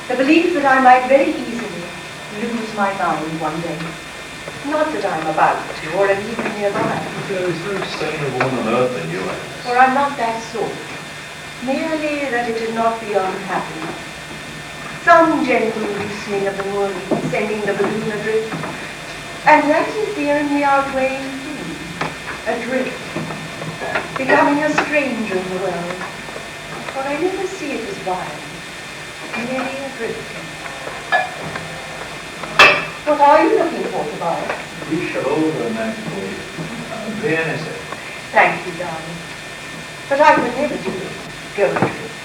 The belief that I might very easily lose my mind one day. Not that I'm about to, or even nearby. There is no saner woman on earth than you, Agnes. For I'm not that sort. Merely that it is not beyond happiness. Some gentle loosening of the moorings, sending the balloon adrift. And that is the only outweighing thing. Adrift. Becoming a stranger in the world. For I never see it as wild. Merely adrift. What are you looking for, Tobias? We shall over magically. The NSA. Thank you, darling. But I could never do it. Go adrift.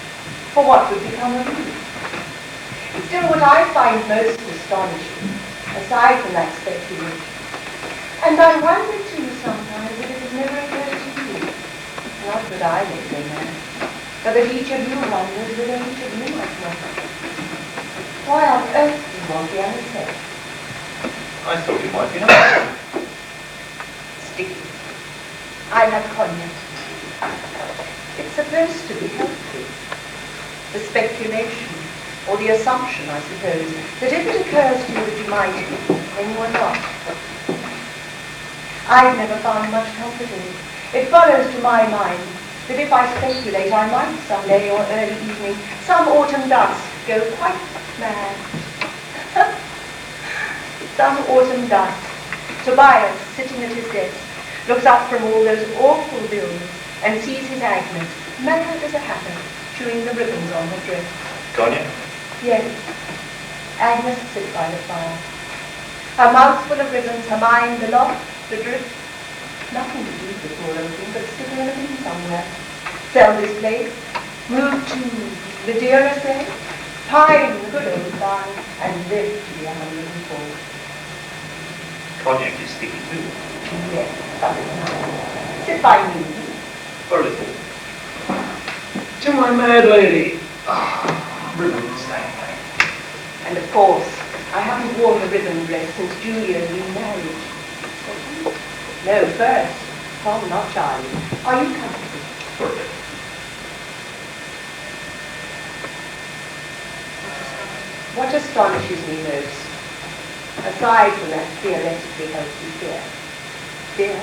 For what would become of you? Still, what I find most astonishing, aside from that speculation, and I wonder too sometimes if it has never occurred to you, not that I may say that, but that each of you wonders whether each of you might wonder. Why on earth do you want the NSA? I thought you might be nice. Sticky. I have cognac. It's supposed to be healthy. The speculation, or the assumption, I suppose, that if it occurs to you that you might be, then you are not. I've never found much comfort in it. It follows to my mind that if I speculate, I might some day or early evening, some autumn dusk, go quite mad. Some autumn dusk, Tobias, sitting at his desk, looks up from all those awful bills and sees his Agnes, mad as a hatter, chewing the ribbons on her dress. Cognac? Yes. Agnes sits by the fire. Her mouth full of ribbons, her mind aloft, adrift. Nothing to do with poor old thing, but sitting in a room somewhere. Sell this place, move to the dearer say, pine the good old vine, and live to be 104. Cognac is sticky too. Yes, but it's nice. Sit by me. For a little. To my mad lady. Ribbons, thank you. And of course, I haven't worn a ribbon dress since Julia's remarriage. No, first. Oh, not Charlie. Are you comfortable? Perfect. What astonishes me most, aside from that theoretically healthy fear? Fear?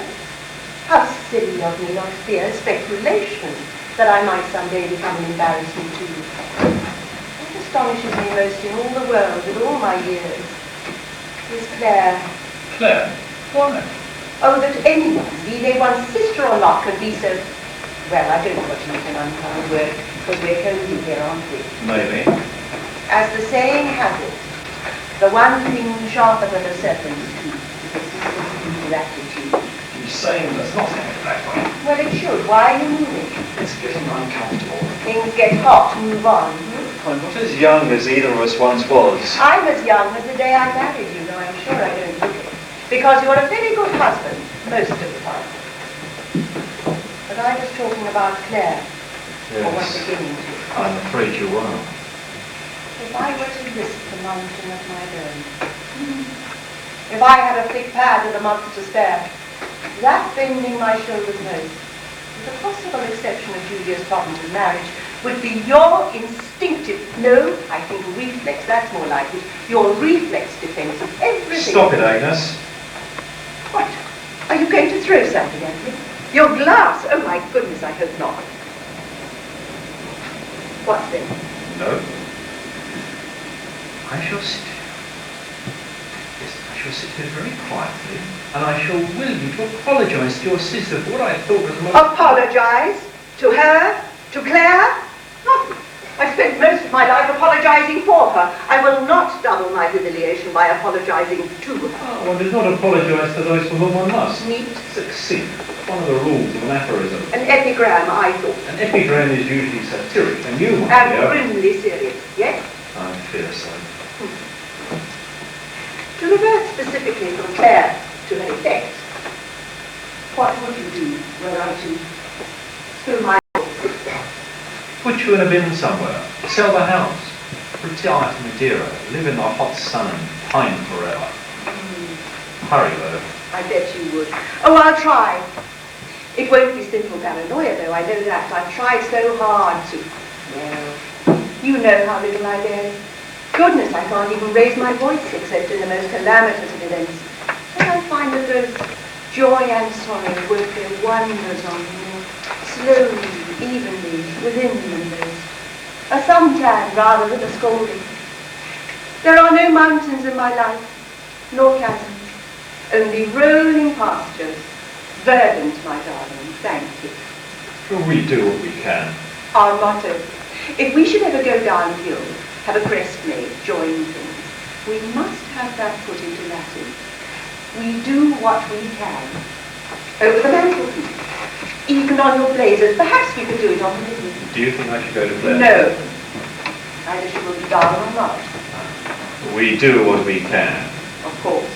How silly of me, not fear, speculation that I might someday become an embarrassment to you. What astonishes me most in all the world, with all my years, is Claire. Claire? Why? Oh, that anyone, be they one's sister or not, can be so Well, I don't want to use an unkind word, because we're cozy here, aren't we? Maybe. As the saying has it, the one thing sharper than a serpent's tooth is a sister's gratitude. You're saying that's not sounding that way. Well, it should. Why are you moving? It's getting uncomfortable. Things get hot, move on. I'm not as young as either of us once was. I'm as young as the day I married you, though I'm sure I don't look it. Because you're a very good husband, most of the time. But I was talking about Claire, or was Yes, beginning to. I'm afraid you are. If I were to risk the mountain of my own, if I had a thick pad and a month to spare, that bending my shoulders most, with the possible exception of Julia's problems with marriage, would be your instinctive, no, I think reflex, that's more like it, your reflex defense of everything. Stop it, Agnes. What? Are you going to throw something at me? Your glass? Oh my goodness, I hope not. What then? No. I shall sit here. Yes, I shall sit here very quietly, and I shall will you to apologise to your sister for what I thought was most... Apologise? To her? To Claire? Nothing. I spent most of my life apologising for her. I will not double my humiliation by apologising to her. Oh, one does not apologise to those for whom one must. Neat. Succinct. One of the rules of an aphorism. An epigram, I thought. An epigram is usually satiric, and you, my And dear... grimly serious, yes? I fear so. To revert specifically from Claire to her effect, what would you do were I to spill my... Put you in a bin somewhere. Sell the house. Retire to Madeira. Live in the hot sun and pine forever. Hurry, though. I bet you would. Oh, I'll try. It won't be simple paranoia, though, I know that. I've tried so hard to... Well, you know how little I dare. Goodness, I can't even raise my voice except in the most calamitous of events. And I find that those joy and sorrow work their wonders on me, slowly, evenly, within members. A suntan rather than a scolding. There are no mountains in my life, nor chasms. Only rolling pastures. Verdant, my darling, thank you. We do what we can. Our motto. If we should ever go downhill, have a crest made, join things, we must have that put into Latin. We do what we can. Over the mantelpiece. Even on your blazers. Perhaps we could do it on the menu. Do you think I should go to bed? No. Either she will be down or not. We do what we can. Of course.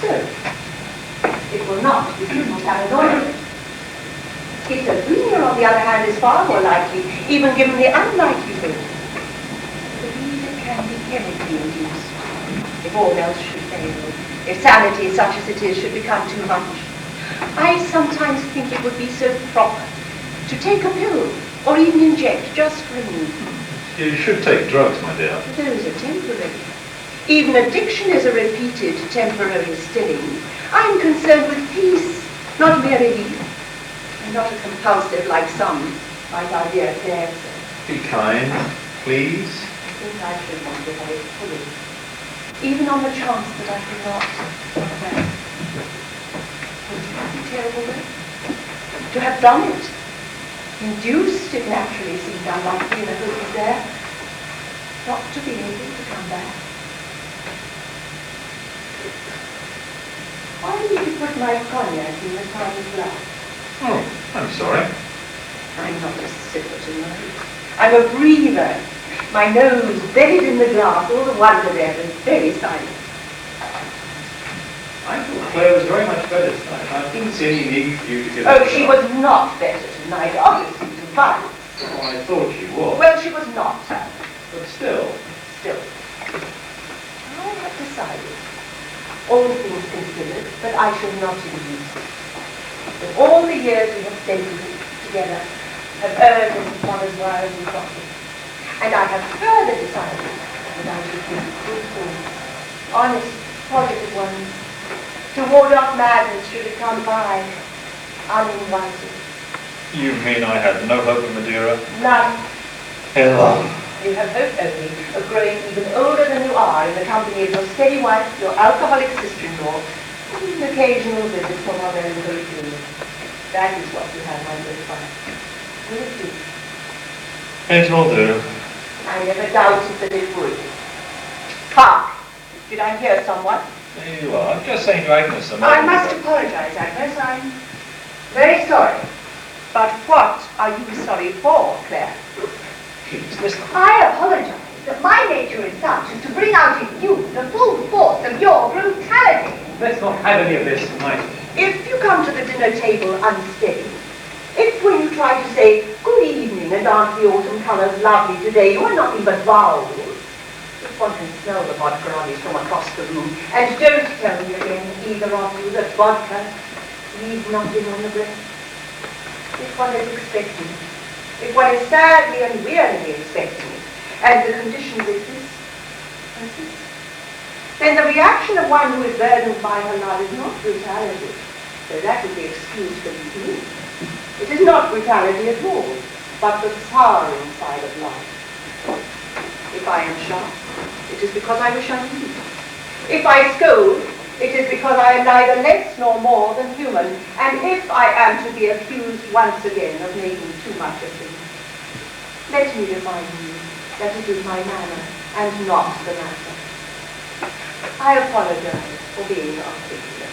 So, it will not be simple paranoia. Schizophrenia, on the other hand, is far more likely, even given the unlikely thing. The reader can be chemically induced, if all else should fail, if sanity, such as it is, should become too much. I sometimes think it would be so proper to take a pill, or even inject, just for a mood. You should take drugs, my dear. Those are temporary. Even addiction is a repeated temporary stilling. I'm concerned with peace, not mere relief. And not a compulsive like some, like our dear Claire said. Be kind, please. I think I should want to have it fully. Even on the chance that I cannot. Well, would it not be terrible then? To have done it. Induced, it naturally seemed unlikely in a hope is there. Not to be able to come back. Why did you put my cognac in the tiny glass? Oh, I'm sorry. I'm not a sipper tonight. I'm a breather. My nose buried in the glass, all the wonder there, and very silent. I thought Claire was very much better tonight. I didn't see any need for you to get Oh, she was not better tonight, obviously, to violence. Oh, I thought she was. Well, she was not. But still. Still. I have decided, all things considered, that I shall not induce. That all the years we have spent together have earned as mother's wives and property. And I have further decided that I should think good thoughts, honest, positive ones, to ward off madness should it come by, uninvited. You mean I had no hope of Madeira? None. Hello. You have hope only of growing even older than you are in the company of your steady wife, your alcoholic sister-in-law, and an occasional visit from our own Great Lord. That is what you have, my dear friend. Will it do? It'll do. I never doubted that it would. Hark! Did I hear someone? There you are. I'm just saying to Agnes a moment I must ago. apologize, Agnes. I'm very sorry. But what are you sorry for, Claire? Please, listen. I apologize, but my nature is such as to bring out in you the full force of your brutality. Let's not have any of this tonight. If you come to the dinner table unsteady, if when you try to say good evening and aren't the autumn colours lovely today, you are nothing but vowels, if one can smell the vodka on you from across the room, and don't tell me again, either of you, that vodka leaves nothing on the breath. If one is expecting, if one is sadly and wearily expecting it, and the conditions exist, then the reaction of one who is burdened by her love is not brutality, though that is the excuse for me. It is not brutality at all, but the sorrowing side of life. If I am sharp, it is because I wish I knew. If I scold, it is because I am neither less nor more than human, and if I am to be accused once again of making too much of things, let me remind you that it is my manner and not the matter. I apologize for being articulate.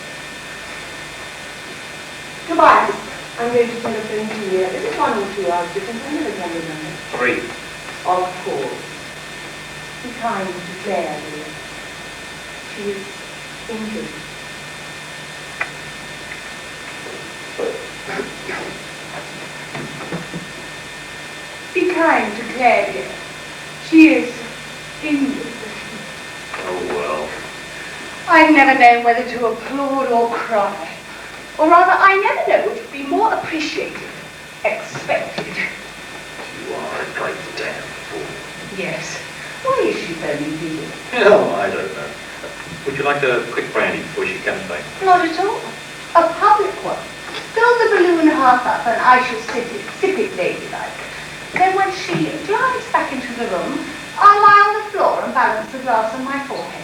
Tobias, I'm going to telephone Julia. Is it 1 or 2 hours difference? I never can remember. 3. Of course. Be kind to Claire, dear. She is injured. Be kind to Claire, dear. She is injured. Oh, well. I've never known whether to applaud or cry. Or rather, I never know which would be more appreciated, expected. You are a great damn fool. Yes. Why is she so indeed? Oh, I don't know. Would you like a quick brandy before she comes back? Not at all. A public one. Fill the balloon half up and I shall sip it ladylike. Then when she glides back into the room, I'll lie on the floor and balance the glass on my forehead.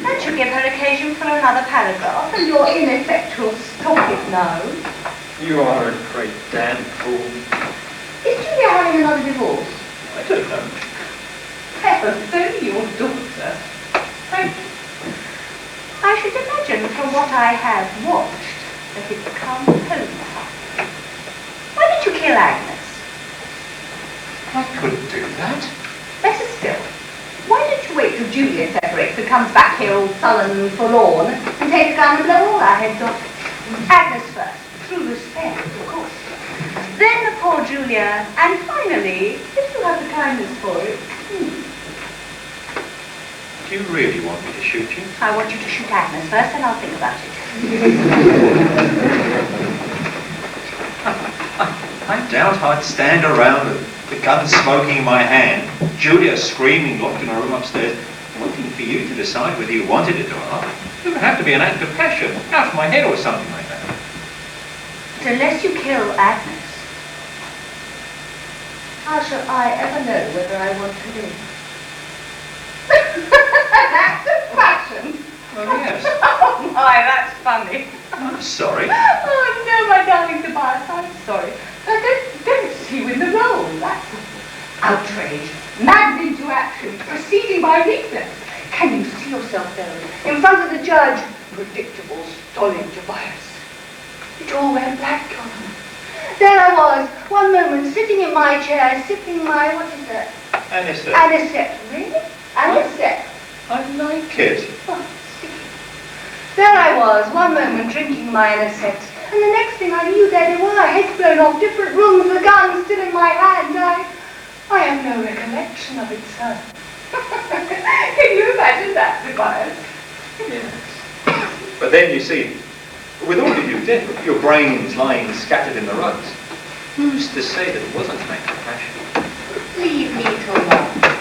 That should give her occasion for another paragraph, and your ineffectual stop it now. You are a great damn fool. Is Julia having another divorce? I don't know. Heavens, only your daughter. Thank you. I should imagine from what I have watched that it's come home time. Why did you kill Agnes? I couldn't do that. Better still, why don't you wait till Julia separates and comes back here all sullen and forlorn and take a gun and blow all our heads off? Agnes first, through respect, of course. Then poor Julia, and finally, if you have the kindness for it, Do you really want me to shoot you? I want you to shoot Agnes first and I'll think about it. I doubt I'd stand around with the gun smoking in my hand, Julia screaming, locked in a room upstairs, waiting for you to decide whether you wanted it or not. It would have to be an act of passion, out of my head or something like that. But unless you kill Agnes, how shall I ever know whether I want to live? An act of passion? Oh, yes. Oh my, that's funny. I'm sorry. Oh no, my darling Tobias, I'm sorry. I don't see you in the role, that's outrage, maddened into action, proceeding by weakness. Can you see yourself though, in front of the judge? Predictable, stolid Tobias. It all went black on him. There I was, one moment sitting in my chair, sipping my, what is that? Anisette. Anisette, really? Anisette. I like it. Oh, sticky. There I was, one moment drinking my anisette, and the next thing I knew, there they were, heads blown off, different rooms, the gun still in my hand. I have no recollection of it, sir. Can you imagine that, Tobias? Yes. But then, you see, with all of you dead, your brains lying scattered in the rugs, who's to say that it wasn't an act of passion? Leave me till morn.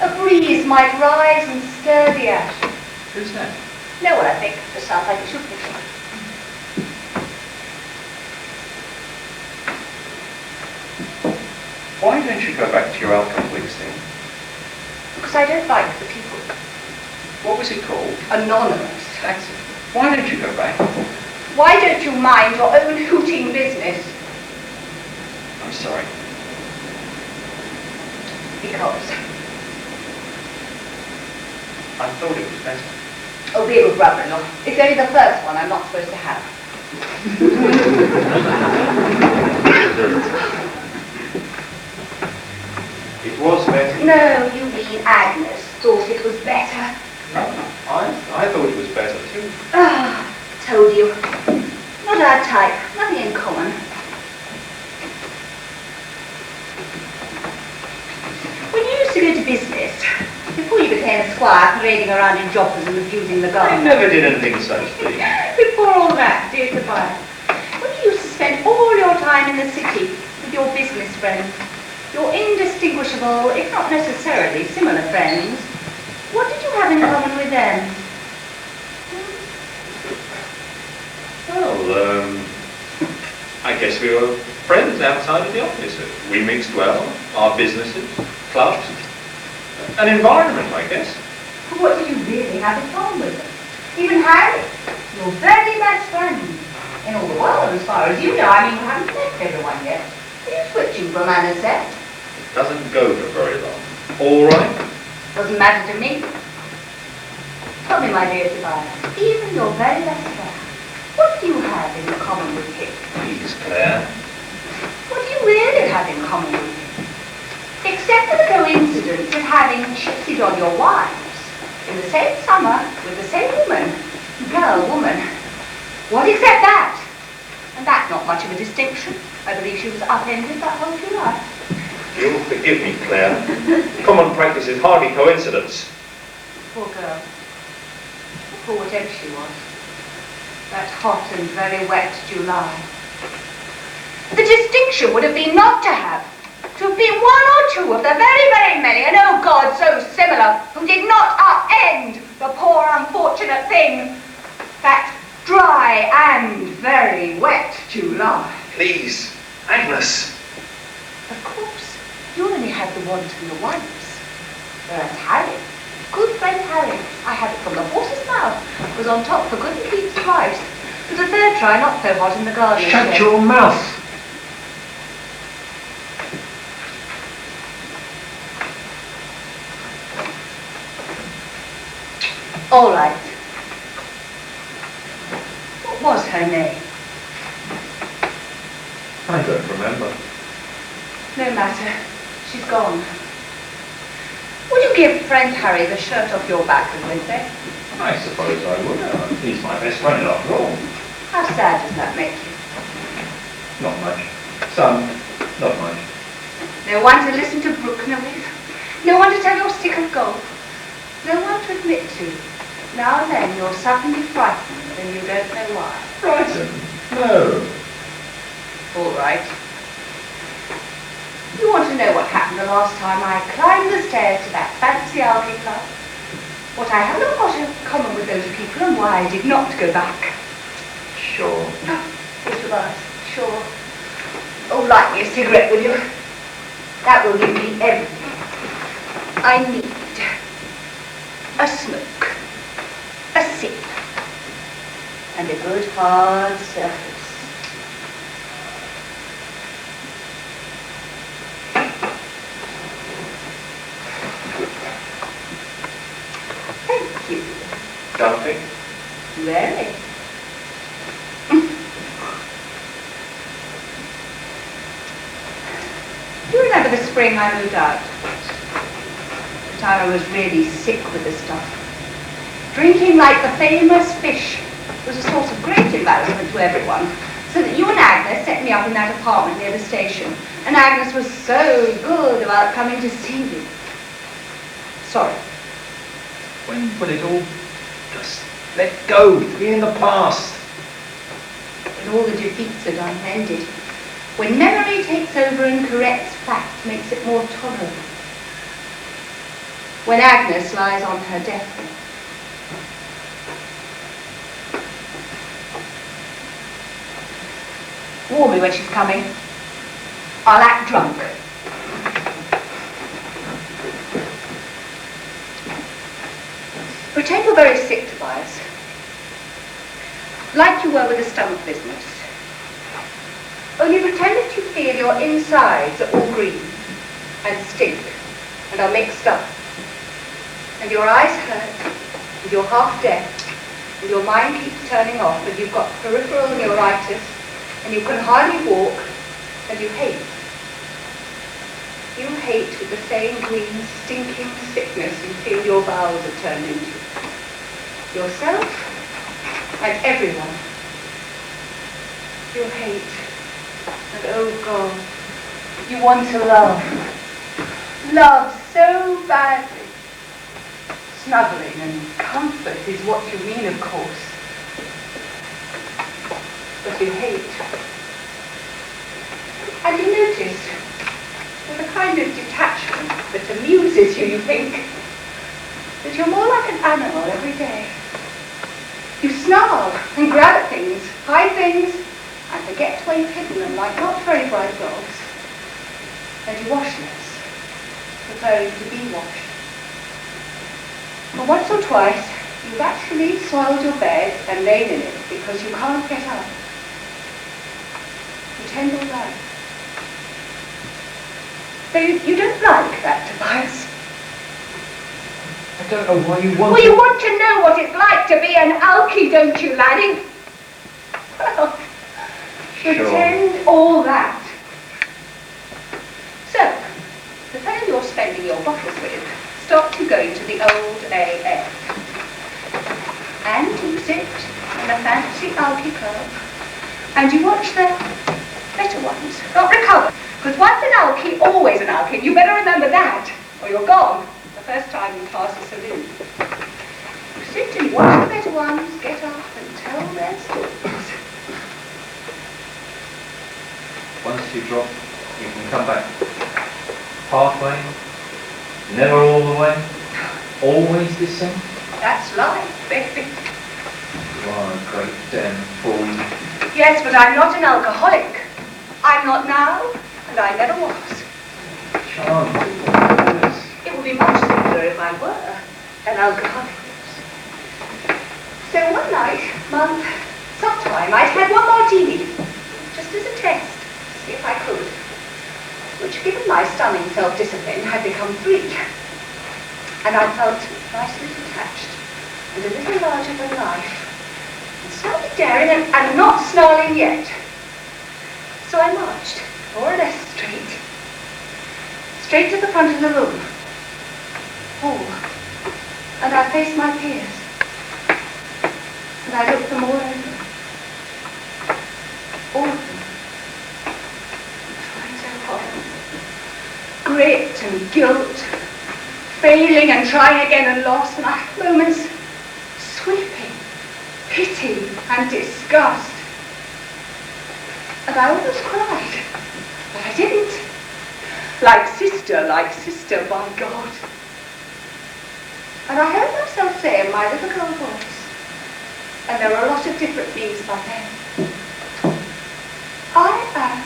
A breeze might rise and stir the ashes. Who's that? No one, I think, just sounds like it should be. Why don't you go back to your Alcott Wigs thing? Because I don't like the people. What was it called? Anonymous. That's it. Why don't you go back? Why don't you mind your own hooting business? I'm sorry. Because. I thought it was better. Oh, be a good brother-in-law. It's only the first one I'm not supposed to have. It was better. No, you mean Agnes thought it was better. No, I thought it was better too. Ah, told you. Not our type. Nothing in common. When you used to go to business, before you became a squire parading around in joggers and abusing the I garden. never did anything such thing. Before all that, dear Tobias, when you used to spend all your time in the city with your business friends, your indistinguishable, if not necessarily similar friends, what did you have in common with them? Well, I guess we were friends outside of the office. We mixed well, our businesses, clubs, an environment, I guess. What did you really have in common with them? Even Harry, your very best friend. In all the world, as far as you know. I mean, you haven't met everyone yet. Are you switching from Anisette? Doesn't go for very long. All right. Doesn't matter to me. Tell me, my dear Tobias, even your very best friend, what do you have in common with him? Please, Claire. What do you really have in common with him? Except for the coincidence of having cheated on your wives in the same summer with the same woman. Woman. What except that? And that's not much of a distinction. I believe she was upended that whole July. You'll forgive me, Claire. Common practice is hardly coincidence. Poor girl. Poor whatever she was. That hot and very wet July. The distinction would have been not to have been one or two of the very, very many, and oh God, so similar, who did not upend the poor unfortunate thing. That dry and very wet July. Please, Agnes. Of course, you only had the wanton once. Whereas Harry, good friend Harry, I had it from the horse's mouth, was on top for good and keeps twice. But the third try, not so hot in the garden. Shut your mouth. All right. What was her name? I don't remember. No matter. She's gone. Would you give friend Harry the shirt off your back and Wednesday? I suppose I would. He's my best friend after all. How sad does that make you? Not much. Some, not much. No one to listen to Bruckner with. No one to tell your stick of golf. No one to admit to. Now and then you're suddenly frightened and you don't know why. Frightened? No. All right. You want to know what happened the last time I climbed the stairs to that fancy army club? What I have not got in common with those people and why I did not go back. Sure. Mr. Rice, sure. Oh, light me a cigarette, will you? That will give me everything. I need a smoke, a sip, and a good hard surface. Thank you. Dumping? Very. Do you remember the spring I moved out? The time I was really sick with the stuff. Drinking like the famous fish was a source of great embarrassment to everyone, so that you and Agnes set me up in that apartment near the station, and Agnes was so good about coming to see me. Sorry. When will it all just let go, be in the past? When all the defeats are done and ended, when memory takes over and corrects fact, makes it more tolerable. When Agnes lies on her deathbed. Warn me when she's coming. I'll act drunk. Pretend you're very sick, Tobias. like you were with the stomach business. Only pretend that you feel your insides are all green and stink and are mixed up, and your eyes hurt, and you're half deaf, and your mind keeps turning off, and you've got peripheral neuritis, and you can hardly walk, and you hate. You hate with the same green, stinking sickness you feel your bowels have turned into. Yourself and everyone. You hate. And oh God, you want to love. Love so badly. Snuggling and comfort is what you mean, of course. But you hate. And you notice, with a kind of detachment that amuses you, you think that you're more like an animal every day. You snarl and grab at things, hide things, and forget where you've hidden them like not very bright dogs. And you wash less, preferring to be washed. And once or twice, you've actually soiled your bed and lain in it because you can't get up. You tend all right. So you don't like that, Tobias? I don't know why you want Well, you want to know what it's like to be an alkie, don't you, laddie? Well, pretend all that. So, the fellow you're spending your bottles with stopped you going to the old AF. And you sit in a fancy alkie club, and you watch the better ones, not recover. Because once an alkie, always an alkie. You better remember that, or you're gone the first time you pass a saloon. You sit and you watch the better ones get up and tell their stories. Once you drop, you can come back. Halfway, never all the way, always descent. That's life, baby. You are a great damn fool. Yes, but I'm not an alcoholic. I'm not now, and I never was. Charming. It would be much simpler if I were an alcoholic. So one night, sometime, I'd had one martini, just as a test, to see if I could, which, given my stunning self-discipline, had become 3. And I felt nicely detached, and a little larger than life, and slightly daring, and not snarling yet. So I marched, more or less straight to the front of the room. Oh, and I faced my peers. And I looked them all over. All of them. Trying so hard. Grit and guilt. Failing and trying again and lost. And I had moments sweeping, pity and disgust. And I almost cried. But I didn't. Like sister, by God. And I heard myself say in my little girl voice, and there are a lot of different me's by then, I am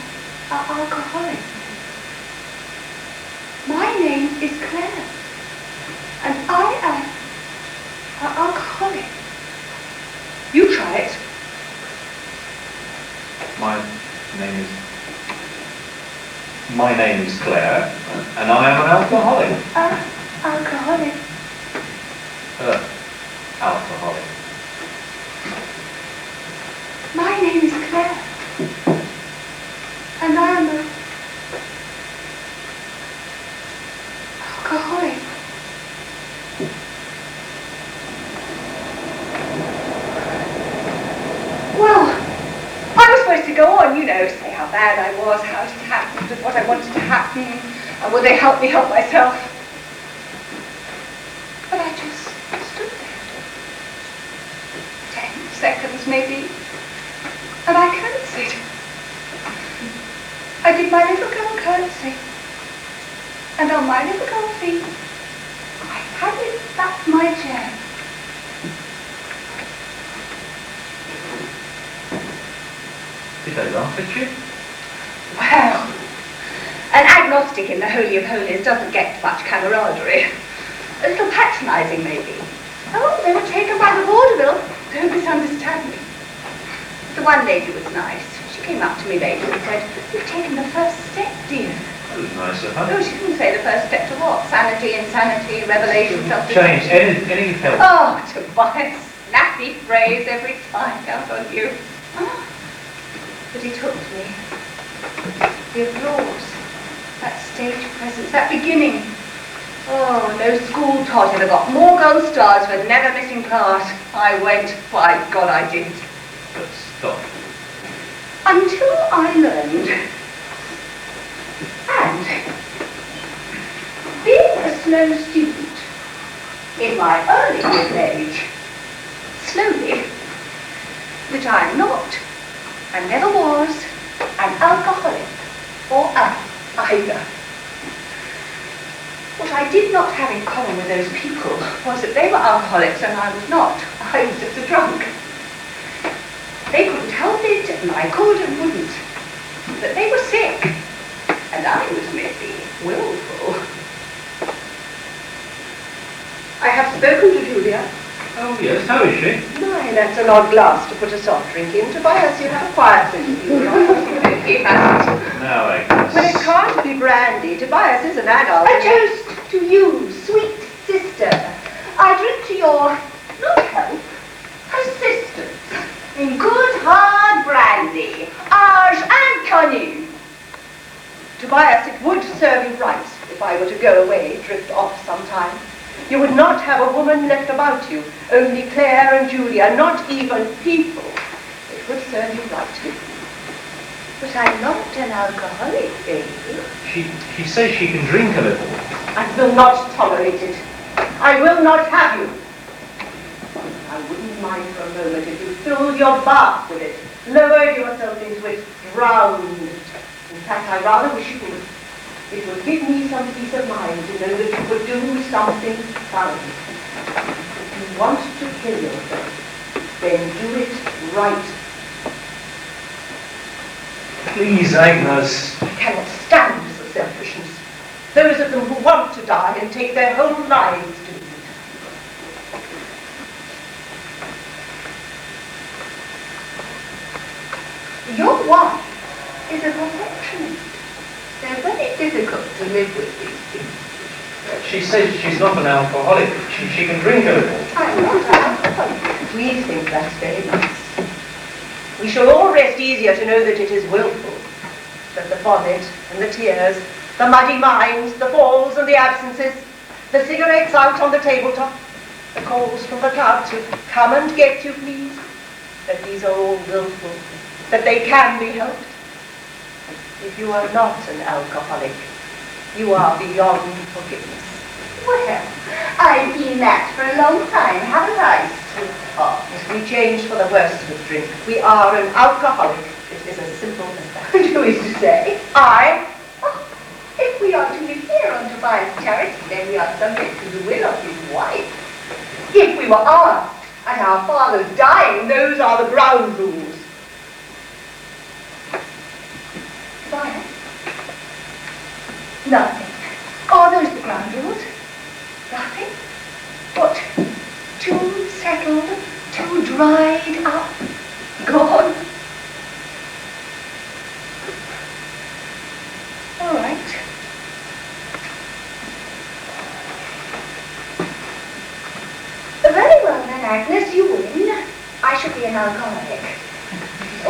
an alcoholic. My name is Claire, and I am an alcoholic. You try it. My name is Claire, and I am an alcoholic. Alcoholic. Alcoholic. My name is Claire, and I am an alcoholic. Well, I was supposed to go on, you know, say how bad I was, how it had happened, and what I wanted to happen, and would they help me help myself? But I just stood there. 10 seconds maybe, and I curtsied. I did my little girl curtsy, and on my little girl feet, I padded back my chair. Did they laugh at you? Well, an agnostic in the Holy of Holies doesn't get much camaraderie. A little patronising, maybe. Oh, they were taken by the vaudeville. Don't misunderstand me. The one lady was nice. She came up to me later and said, "You've taken the first step, dear." That was nice of her. No, she didn't say the first step to what? Sanity, insanity, revelation, Change, self-deception. any help? Oh, Tobias, snappy phrase every time, count on you. But it hooked me. The applause, that stage presence, that beginning. Oh, no school taught ever got more gold stars for never missing class. I went, by God I did. But stop. Until I learned. And being a slow student in my early middle age, slowly, that I'm not, and never was, an alcoholic or either. What I did not have in common with those people was that they were alcoholics and I was not. I was just a drunk. They couldn't help it, and I could and wouldn't. But they were sick, and I was maybe willful. I have spoken to Julia. Oh yes, how is she? My, that's an odd glass to put a soft drink in. Tobias, you have a quiet sense of humour. He hasn't. Now, Agnes. Well, it can't be brandy. Tobias is an adult. A toast to you, sweet sister. I drink to your, not health, persistence in good hard brandy, age and cognac. Tobias, it would serve you right if I were to go away, drift off sometime. You would not have a woman left about you, only Claire and Julia, not even people. It would serve you right. But I'm not an alcoholic, baby. She says she can drink a little. I will not tolerate it. I will not have you. I wouldn't mind for a moment if you filled your bath with it, lowered yourself into it, drowned. In fact, I rather wish you would. It would give me some peace of mind to know that you would do something thoroughly. If you want to kill yourself, then do it right. Please, Agnes. I cannot stand the selfishness. Those of them who want to die and take their whole lives to do it. Your wife is a perfectionist. They're very difficult to live with these things. She says she's not an alcoholic. She can drink a little. I'm not an alcoholic. We think that's very nice. We shall all rest easier to know that it is willful, that the vomit and the tears, the muddy minds, the falls and the absences, the cigarettes out on the tabletop, the calls from the club to come and get you, please, that these are all willful, that they can be helped. If you are not an alcoholic, you are beyond forgiveness. Well, I've been that for a long time, haven't I, sweetheart? We change for the worse with drink. We are an alcoholic. It is as simple as that. Who is to say? I. Oh, if we are to live here on Tobias' charity, then we are subject to the will of his wife. If we were asked at our father's dying, Those are the ground rules. Tobias? Nothing. Are those the ground rules? Nothing? What? Too settled? Too dried up? Gone? All right. Very well then, Agnes, you win. I shall be an alcoholic.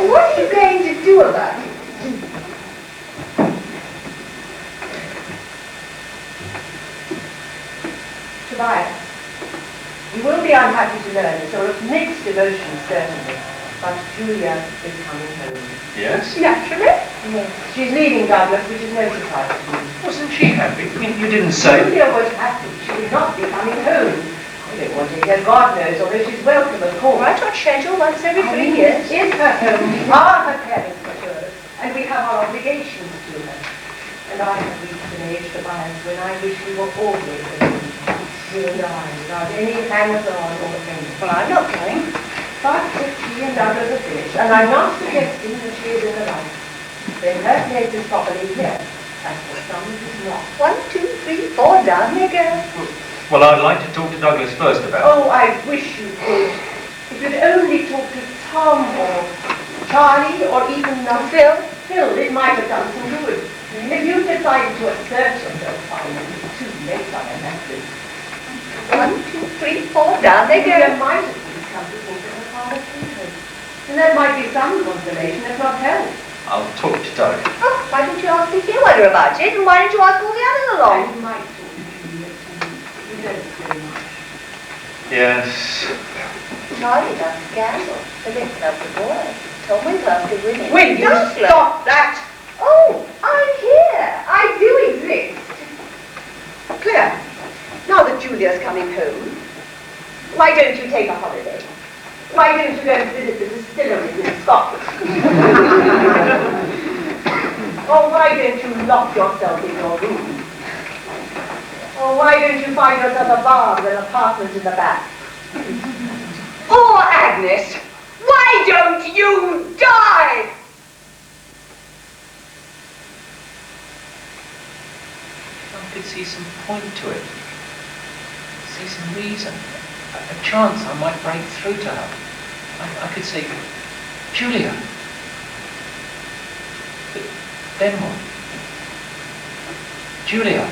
What are you going to do about it? Tobias, you will be unhappy to learn it's sort of mixed emotions, certainly, but Julia is coming home. Yes? Naturally. Yes. She's leaving Douglas, which is no surprise to me. Wasn't she happy? You didn't say. Julia was happy. She would not be coming home. I don't want to hear God knows, although she's welcome, of course. Right on schedule once every 3 3 years. is her home. We are her parents, for sure, and we have our obligations to her. And I have reached an age, Tobias, when I wish we were always alone. You and I, without any hangers-on or anything. Well, I'm not going. But if she and Douglas are finished, and I'm not suggesting that she is in the right, then her place is properly here, as for some it is not. 1, 2, 3, 4, down they go. Well, I'd like to talk to Douglas first about it. Oh, I wish you could. If you'd only talk to Tom or Charlie, or even Phil? Phil, it might have done some good. If you decided to assert yourself finally, it's too late, I imagine. 1, 2, 3, 4, down they You go. might at least come to think of her father's interest. And there might be some consolation, if not help. I'll talk to Doug. Oh, why don't you ask Vicky Weather about it, and why don't you ask all the others along? And you might talk to Juliet too. You don't say much. Yes. Charlie loves scandal. Philip loves the boy. Tommy loves the women. Will you Don't stop that? Oh, I'm here. I do exist. Clear. Now that Julia's coming home, why don't you take a holiday? Why don't you go and visit the distilleries in Scotland? Or why don't you lock yourself in your room? Or why don't you find yourself a bar with an apartment in the back? Or Agnes, why don't you die? I could see some point to it. See some reason. A chance I might break through to her. I could say, Julia. But then what? Julia.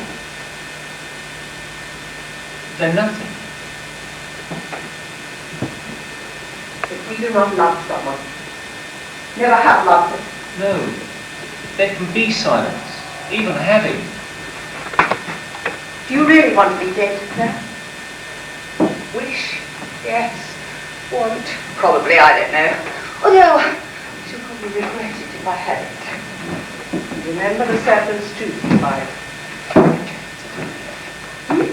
Then nothing. If we do not love someone, never have loved them. No. There can be silence. Even having. Do you really want to be dead now? Wish, yes, want, probably, I don't know. Although, I should probably regret it if I had it. Remember the serpent's tooth, Mike. The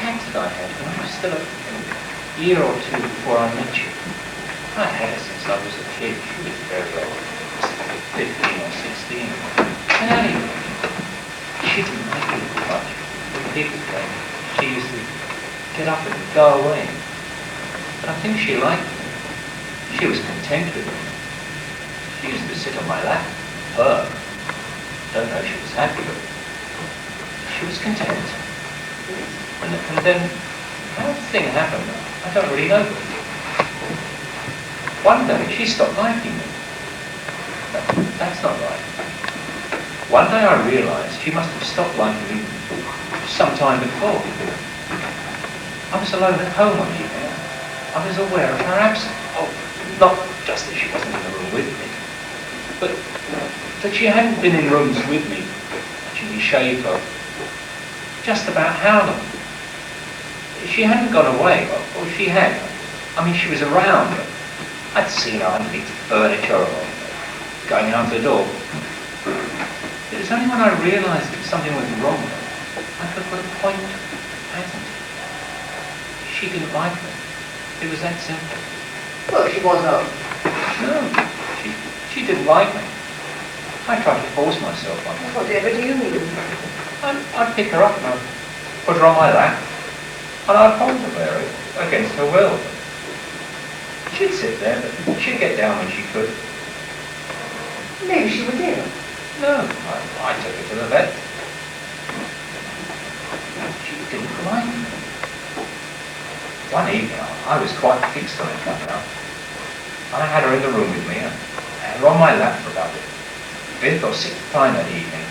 cat that I had when I was still a year or two before I met you. I had her since I was a kid. She was very old. 15 or 16. And anyway, she didn't like me much. When people came, she used to get up and go away. But I think she liked me. She was content with me. She used to sit on my lap, purr. Don't know if she was happy, but she was content. And then, how the thing happened, I don't really know. One day, she stopped liking me. That's not right. One day I realised she must have stopped liking me some time before. I was alone at home one evening. I was aware of her absence. Oh, not just that she wasn't in the room with me, but that she hadn't been in rooms with me, watching me shave for just about how long. She hadn't gone away, or she had. I mean, she was around, but I'd seen her underneath the furniture or going out the door. It was only when I realised that something was wrong with her, I could put a point to it, hadn't. She didn't like me. It was that simple. Well, she was old. No, she didn't like me. I tried to force myself on her. Whatever do you mean? I'd pick her up and I'd put her on my lap, and I'd hold her there against her will. She'd sit there, but she'd get down when she could. Maybe she was ill. No, I took her to the vet. She didn't like me. One evening, I was quite fixed on it now. And I had her in the room with me, and I had her on my lap for about the 5th or 6th time that evening.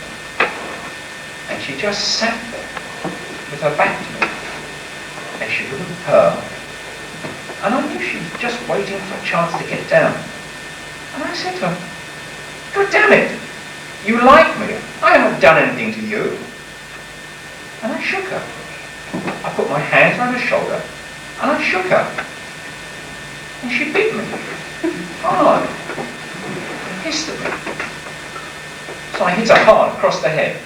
And she just sat there, with her back to me. And she wouldn't purr. And I knew she was just waiting for a chance to get down. And I said to her, God damn it! You like me. I haven't done anything to you. And I shook her. I put my hands on her shoulder, and I shook her. And she bit me. Hard. Hissed at me. So I hit her hard across the head.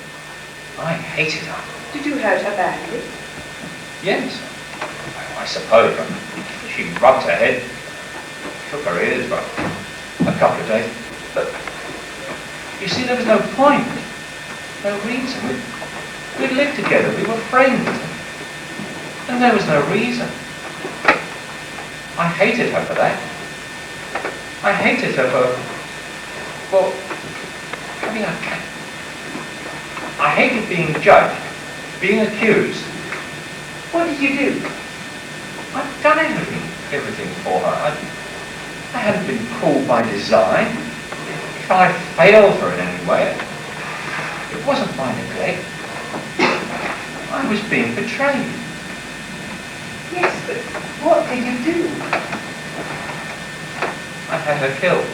I hated her. Did you hurt her badly? Yes, I suppose. She rubbed her head, shook her ears for a couple of days. But you see, there was no point, no reason. We'd lived together, we were friends, and there was no reason. I hated her for that. I hated her for having a cat. I hated being judged, being accused. What did you do? I'd done everything for her. I hadn't been called by design. If I failed her in any way, it wasn't my neglect. I was being betrayed. Yes, but what did you do? I had her killed.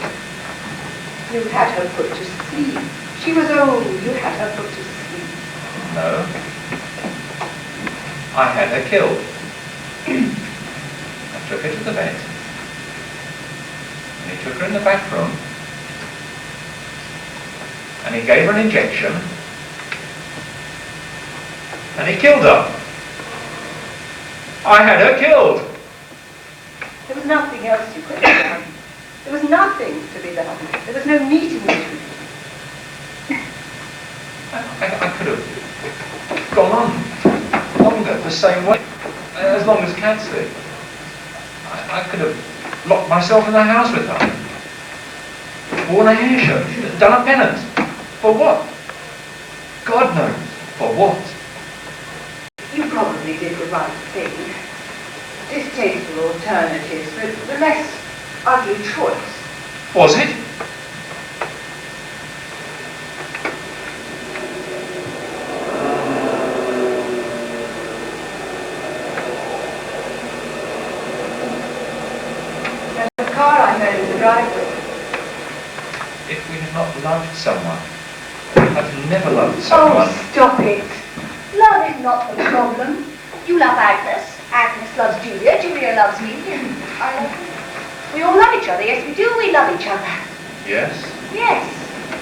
You had her put to sleep. She was old. You had her put to sleep. No. I had her killed. I took her to the vet. And he took her in the back room. And he gave her an injection. And he killed her. I had her killed. There was nothing else you could have done. There was nothing to be done. There was no meeting between you. I could have gone on longer the same way, as long as cats did. I could have locked myself in the house with her, worn a hair shirt, done a penance. For what? God knows. For what? You probably did the right thing. Distasteful alternatives, but the less ugly choice. Was it? There's a car I heard in the driveway. If we had not loved someone, I've never loved someone. Oh, stop it. Love is not the problem. You love Agnes. Agnes loves Julia. Julia loves me. And I love you. We all love each other. Yes, we do. We love each other. Yes? Yes.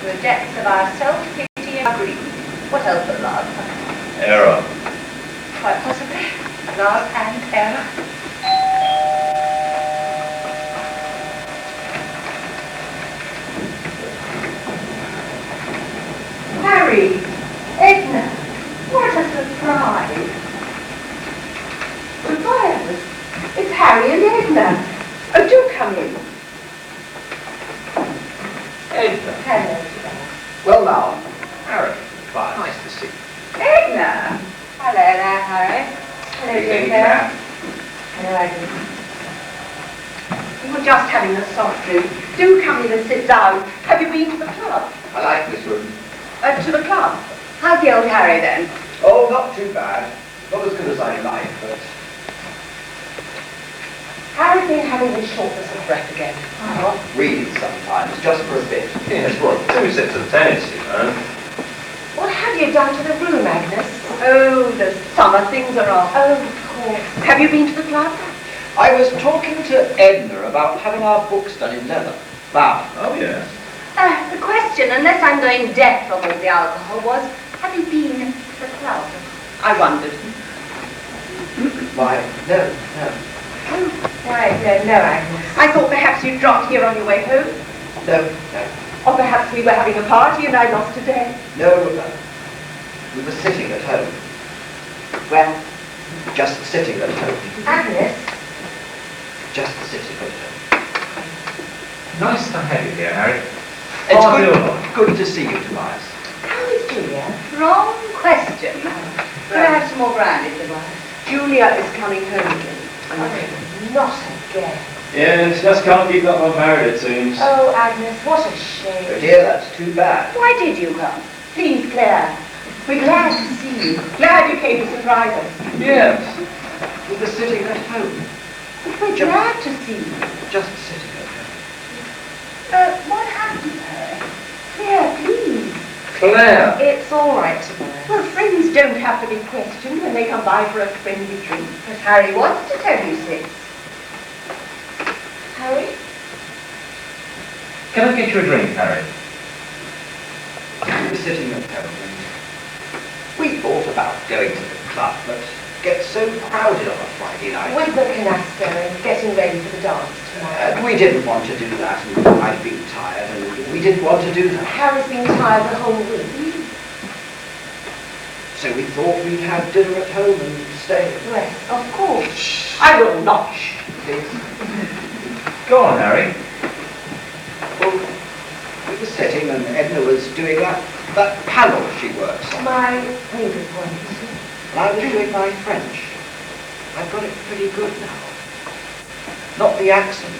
To the depths of our self-pity and greed. What else but love? Error. Quite possibly. Love and error. Harry, Edna, what a surprise. Goodbye, Alice. It's Harry and Edna. Oh, do come in. Edna. Hello. Well now, Harry. fine. Nice to see you. Edna. Hello there, Harry. Hello, dear Claire. Hello, Agnes. We were just having a soft drink. Do come in and sit down. Have you been to the club? I like this room. To the club? How's the old Harry then? Oh, not too bad. Not as good as I'd like, but... Harry's been having his shortness of breath again. Oh. Read sometimes, just for a bit. Yes, well, 2 sets of tennis, you know. What have you done to the room, Agnes? Oh, the summer things are off. Oh, of course. Have you been to the club? I was talking to Edna about having our books done in leather. Bound. Oh, yes. The question, unless I'm going deaf from all the alcohol, was, have you been to the club? I wondered. Why, no. Why, no, Agnes. I thought perhaps you'd dropped here on your way home. No. Or perhaps we were having a party and I lost a day. No. We were sitting at home. Well, Just sitting at home. Agnes. Just sitting at home. Nice to have you here, Harry. It's Oh, good to see you, Tobias. How is Julia? Wrong question. Could I have some more brandy, Tobias? Julia is coming home again. Not again. Yes, just can't keep that one married, it seems. Oh, Agnes, what a Oh shame. dear, that's too bad. Why did you come? Please, Claire. We're glad to see you. Glad you came to surprise us. Yes. We were sitting at home. We're glad to see you. Just sitting at home. What happened, Harry? Claire, please. Claire. It's all right, Tobias. Well, friends don't have to be questioned when they come by for a friendly drink. But Harry wants to tell you since. Harry? Can I get you a drink, Harry? We were sitting at home and we thought about going to the club, but get so crowded on a Friday night. With the canaster and getting ready for the dance tomorrow. We didn't want to do that, and I'd been tired, and we didn't want to do that. Harry's been tired the whole week. So we thought we'd have dinner at home and stay. Yes, of course. I will not. Please. Go on, Harry. Well, we were sitting and Edna was doing that panel she works on. My favourite one, you see. And I was doing my French. I've got it pretty good now. Not the accent,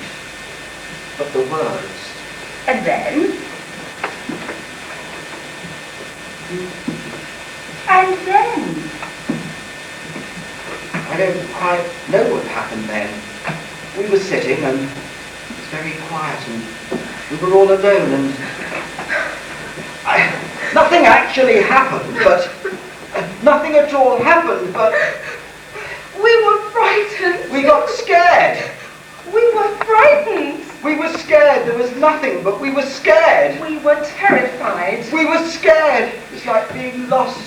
but the words. And then? And then? I don't quite know what happened then. We were sitting and it was very quiet and we were all alone and nothing actually happened, but nothing at all happened, but We were frightened. we got scared. We were frightened. We were scared. There was nothing, but we were scared. We were terrified. We were scared. It's like being lost.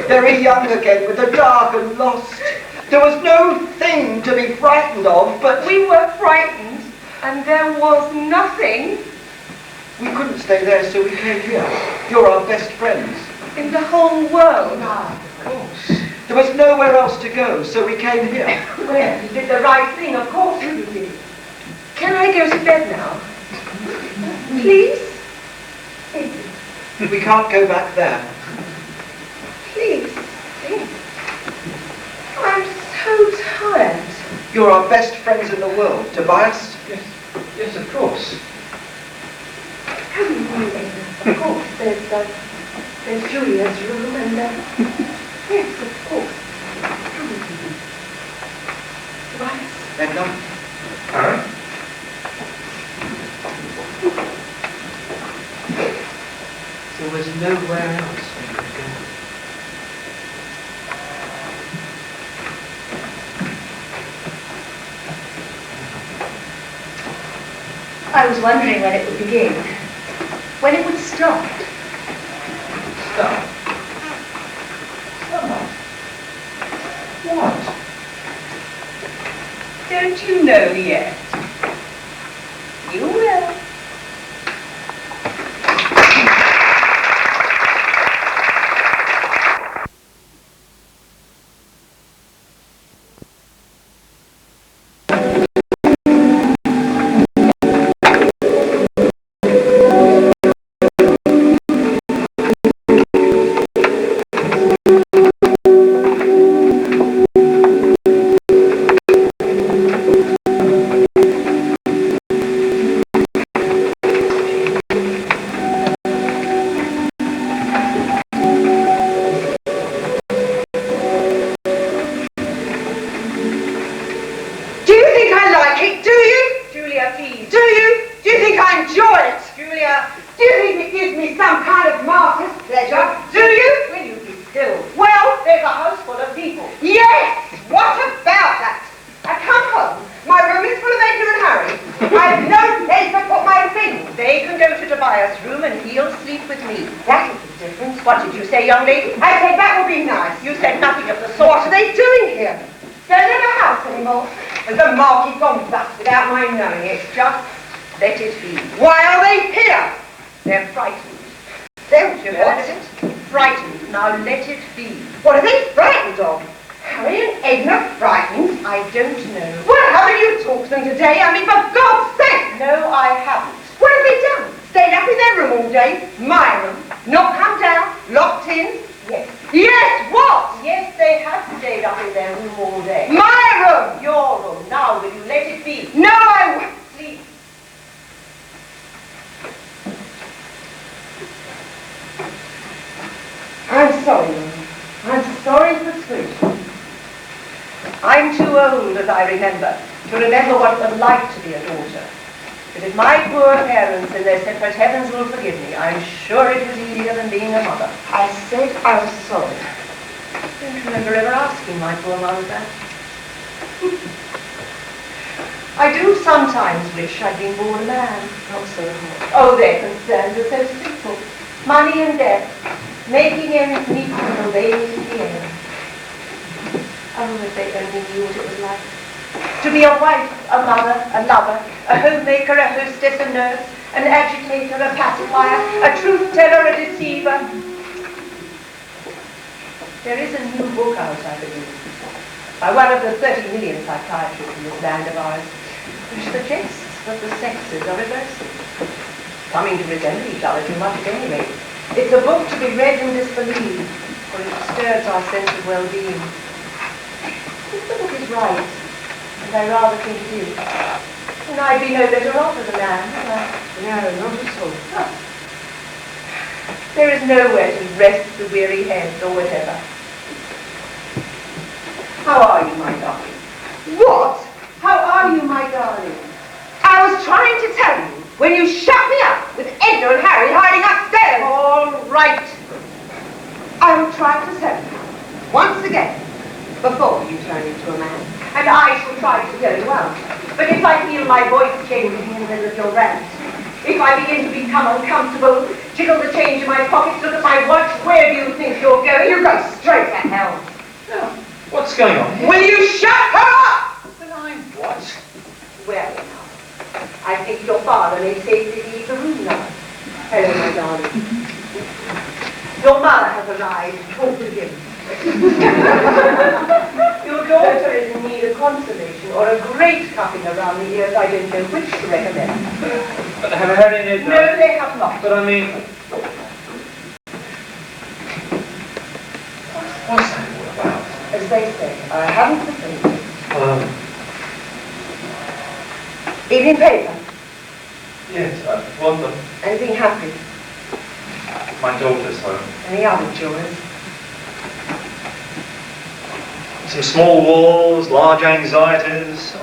Very young again, with the dark and lost. There was no thing to be frightened of, but We were frightened, and there was nothing we couldn't stay there, so we came here. You're our best friends. in the whole world. Of course. There was nowhere else to go, so we came here. Well, you did the right thing, of course you did. Can I go to bed now? Please? We can't go back there. Please. I'm so tired. You're our best friends in the world, Tobias. Yes, of course. Come in, Ada. Of course, there's Julia's room and, yes, of course. Come in. Tobias. Edna, Harry? there was nowhere else we could go. I was wondering when it would begin. When it would stop. Stop. Stop. What? Don't you know yet? You will. Do you think I like it? Do you? Julia, please. Do you? Do you think I enjoy it? Julia. Do you think it gives me some kind of martyr's pleasure? Do you? Will you be still? Well, There's a house full of people. yes! What about that? I come home, my room is full of Edna and Harry. I have no place to put my things. They can go to Tobias' room and he'll sleep with me. That is the difference. What did you say, young lady? I said that would be nice. You said nothing of the So sort. what are they doing here? Don't have a house anymore. Has the market gone bust without my knowing it? Just let it be. Why are they here? They're frightened. Don't You heard of it? Frightened. Now let it be. What are they frightened of? Harry and Edna frightened? I don't know. Well, haven't you talked to them today? I mean, for God's sake! No, I haven't. What have they done? Stayed up in their room all day? My room? Not come down? Locked in? Yes. Yes, what? Yes, they have stayed up in their room all day. My room! Your room. Now will you let it be? No, I won't. Please. I'm sorry, Mum. I'm sorry for Squid. I'm too old, as I remember, to remember what it was like to be a daughter. But if my poor parents in their separate heavens will forgive me, I'm sure it was easier than being a mother. I said I was sorry. I don't remember ever asking my poor mother that. I do sometimes wish I'd been born a man. Not so hard. Oh, their concerns are so simple. Money and death, making ends meet and obeying in the end. Oh, if they only knew what it was like. To be a wife, a mother, a lover, a homemaker, a hostess, a nurse, an agitator, a pacifier, a truth teller, a deceiver. There is a new book out, I believe, by one of the 30 million psychiatrists in this land of ours, which suggests that the sexes are reversing, coming to resemble each other too much at any rate. It's a book to be read and disbelieved, for it disturbs our sense of well-being. If the book is right, and I rather think it is, And I'd be no better off as a man, had I? No, not at all. Oh. There is nowhere to rest the weary head or whatever. How are you, my darling? What? How are you, my darling? I was trying to tell you when you shut me up with Edna and Harry hiding upstairs. All right. I will try to tell you once again before you turn into a man. And I shall try to very well. But if I feel my voice changing in the middle of your rant, if I begin to become uncomfortable, jiggle the change in my pockets, look at my watch, where do you think you're going? You go straight to hell. No. What's going on here? Will you shut her up? But I'm what? Well, now, I think your father may safely leave the room now. Hello, my darling. Your mother has arrived. Talk with him. Your daughter is in need of consolation or a great cupping around the ears. I don't know which to recommend. But have I heard any of No, they have not. But I mean... What's that all about? As they say, I haven't the faintest. Evening paper. Yes, I want them. Anything happy? My daughter's home. Any other joys? Some small wars, large anxieties.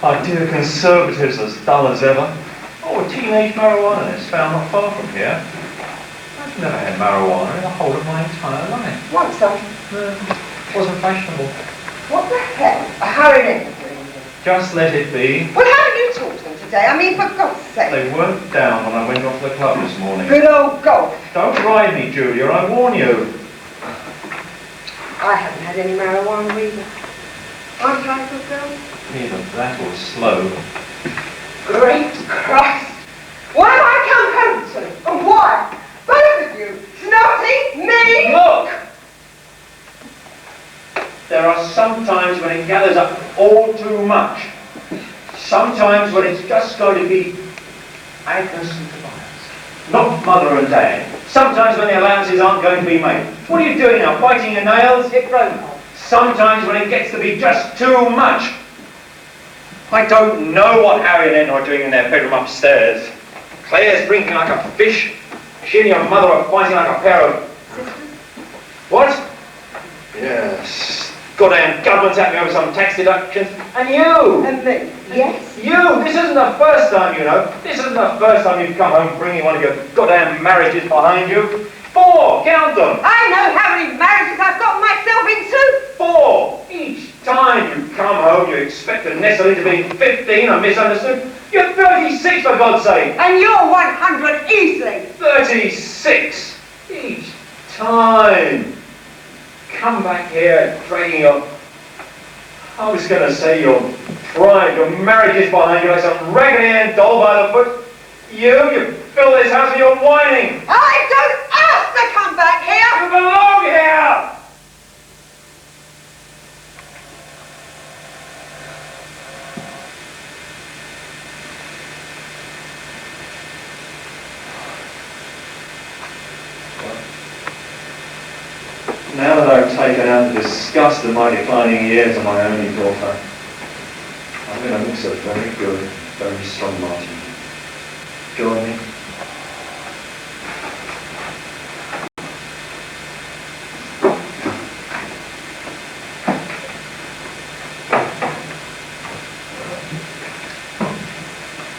Idea conservatives as dull as ever. Oh, a teenage marijuanist found not far from here. I've never had marijuana in the whole of my entire life. Want some? No, wasn't fashionable. What the hell? A Harry Lennon doing here? Just let it be. Well, how did you talk to them today? I mean, for God's sake. They weren't down when I went off to the club this morning. Good old golf. Don't ride me, Julia, I warn you. I haven't had any marijuana either. Aren't I, good girl? Either that or slow. Great Christ! Why have I come home to? And why? Both of you! Snotty! Me! Look! There are some times when it gathers up all too much. Sometimes when it's just going to be Agnes and Tobias, not Mother and Dad. Sometimes when the allowances aren't going to be made. What are you doing now, biting your nails? It broke off. Sometimes when it gets to be just too much. I don't know what Harry and Edna are doing in their bedroom upstairs. Claire's drinking like a fish. She and your mother are fighting like a pair of... Sisters? What? Yes. Goddamn government's at me over some tax deductions. And you! And me? Yes? You! This isn't the first time, you know. This isn't the first time you've come home bringing one of your goddamn marriages behind you. 4! Count them! I know how many marriages I've got myself into! 4! Each time you come home, you expect to nestle into being 15 and misunderstood. You're 36, for God's sake! And you're 100 easily! 36! Each time! Come back here dragging your... I was going to say your pride, your marriages behind you like some raggedy Ann doll by the foot. You fill this house with your whining! I don't ask to come back here! You belong here! Now that I've taken out the disgust of my declining years of my only daughter, I'm going to mix a very good, very strong martini. Join me.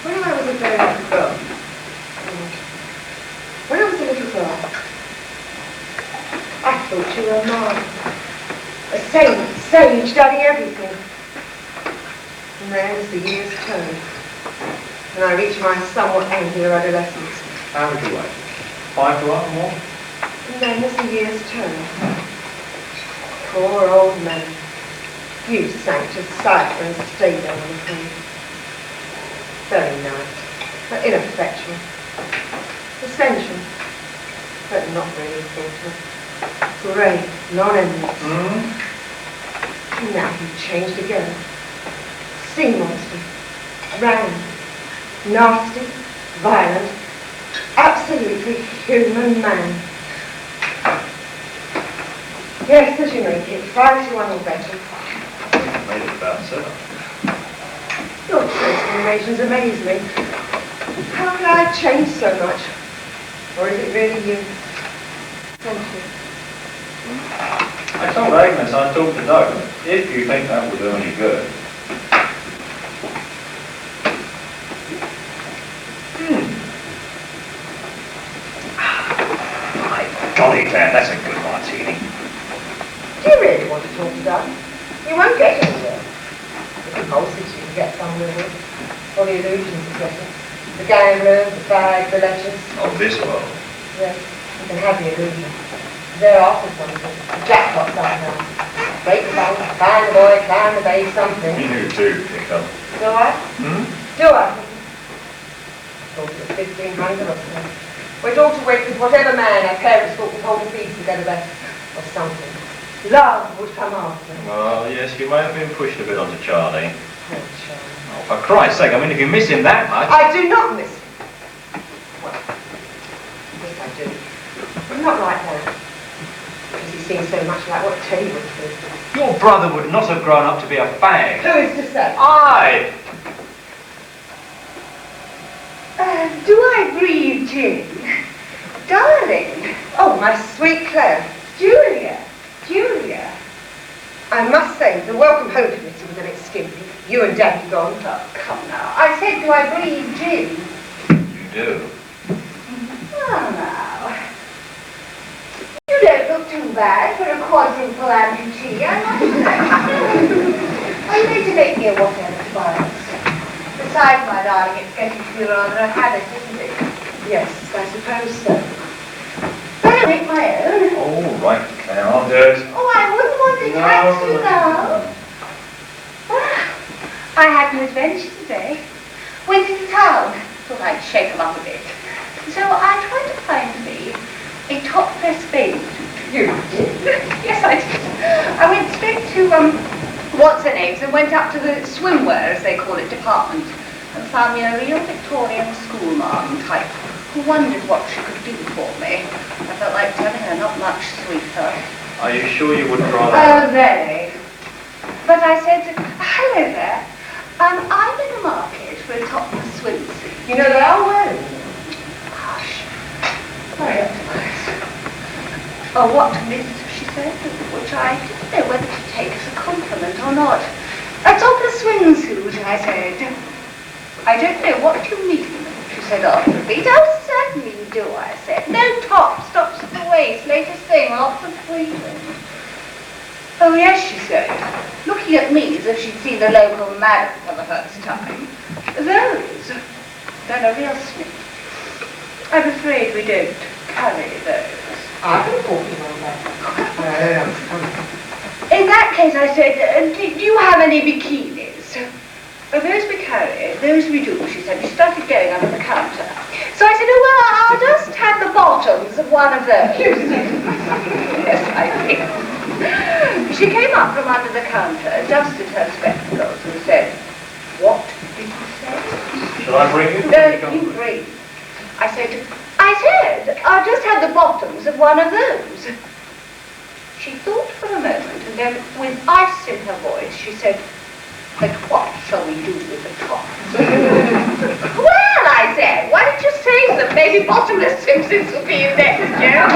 When I was a very little girl, I thought you were mine. A saint, sage, studying everything. And then as the years turned, and I reached my somewhat angular adolescence, How would you like? 5 to 1 or more? and then as the years turned, poor old man, you sank to cipher and stayed on the plane. Very nice, but ineffectual. Essential, but not really thought of. Great, non-endless. And now you've changed again. Sea monster, round, nasty, violent, absolutely human man. Yes, as you make it, 5 to 1 or better. Made it about 7. Your transformations amaze me. How can I have changed so much? Or is it really you? Thank you. I told Agnes I'd talk to Doug, if you think that will do any good. My golly, Dad, that's a good martini. Do you really want to talk to Doug? You won't get anywhere. The compulsives you can get somewhere with. Or the illusions of getting. The gambler, the bag, the letters. Of this world. Yes, you can have the illusion. They're after something. The jackpot's up now. Break the bank, find the boy, climb the bay, something. You do pick up. Do I? Hmm? Do I? Thought it was 1,500 or so. We'd all to wait with whatever man our parents thought would hold the peace and get a better, or something. Love would come after. Well, yes, you may have been pushed a bit onto Charlie. Poor Charlie. Oh, for Christ's sake, I mean, if you miss him that much... I do not miss him. Well, yes I do. But not like that. Because he seems so much like what Teddy would do. Your brother would not have grown up to be a fag. Who is to say? I! Do I breathe, Jane? Darling. Oh, my sweet Claire. Julia. I must say, the welcome home committee was a bit skimpy. You and Daddy gone. Oh, come now. I said, do I breathe, Jim? You do. Oh, now. You don't look too bad for a quadruple amputee, I must say. Are you going to make me a whatever tomorrow? Besides, my darling, it's getting to be rather a habit, isn't it? Yes, I suppose so. Better make my own. All right, Claire, I'll do it. Oh, I wouldn't want to tax you now. Well, I had an adventure today. Went into town. Thought I'd shake them up a bit. So I tried to find me a top-dress babe. You did? Yes, I did. I went straight to, what's-her-names and went up to the swimwear, as they call it, department, and found me a real Victorian schoolmarm type who wondered what she could do for me. I felt like telling her not much, sweetheart. Are you sure you wouldn't rather... Oh, very. But I said, hello there. I'm in the market for a topless swimsuit. You know, they are wearing them. Hush. Very nice. Oh, what miss, she said, which I didn't know whether to take as a compliment or not. A topless swimsuit, I said. I don't know what you mean, she said after a beat. Oh, certainly you do, I said. No top, stops at the waist, latest thing, lots of freedom. Oh, yes, she said, looking at me as if she'd seen the local madam for the first time. Those, then a real sniff. I'm afraid we don't carry those. I've been talking on that. In that case, I said, do you have any bikinis? Those we carry, those we do, she said. She started going under the counter. So I said, oh, well, I'll just have the bottoms of one of those. Yes, I think. She came up from under the counter, adjusted her spectacles, and said, what did you say? Shall I bring you? No, you bring. I said, I'll just have the bottoms of one of those. She thought for a moment, and then, with ice in her voice, she said, but what shall we do with the top? Well, I said, why don't you say that maybe bottomless swimsuits will be in next year?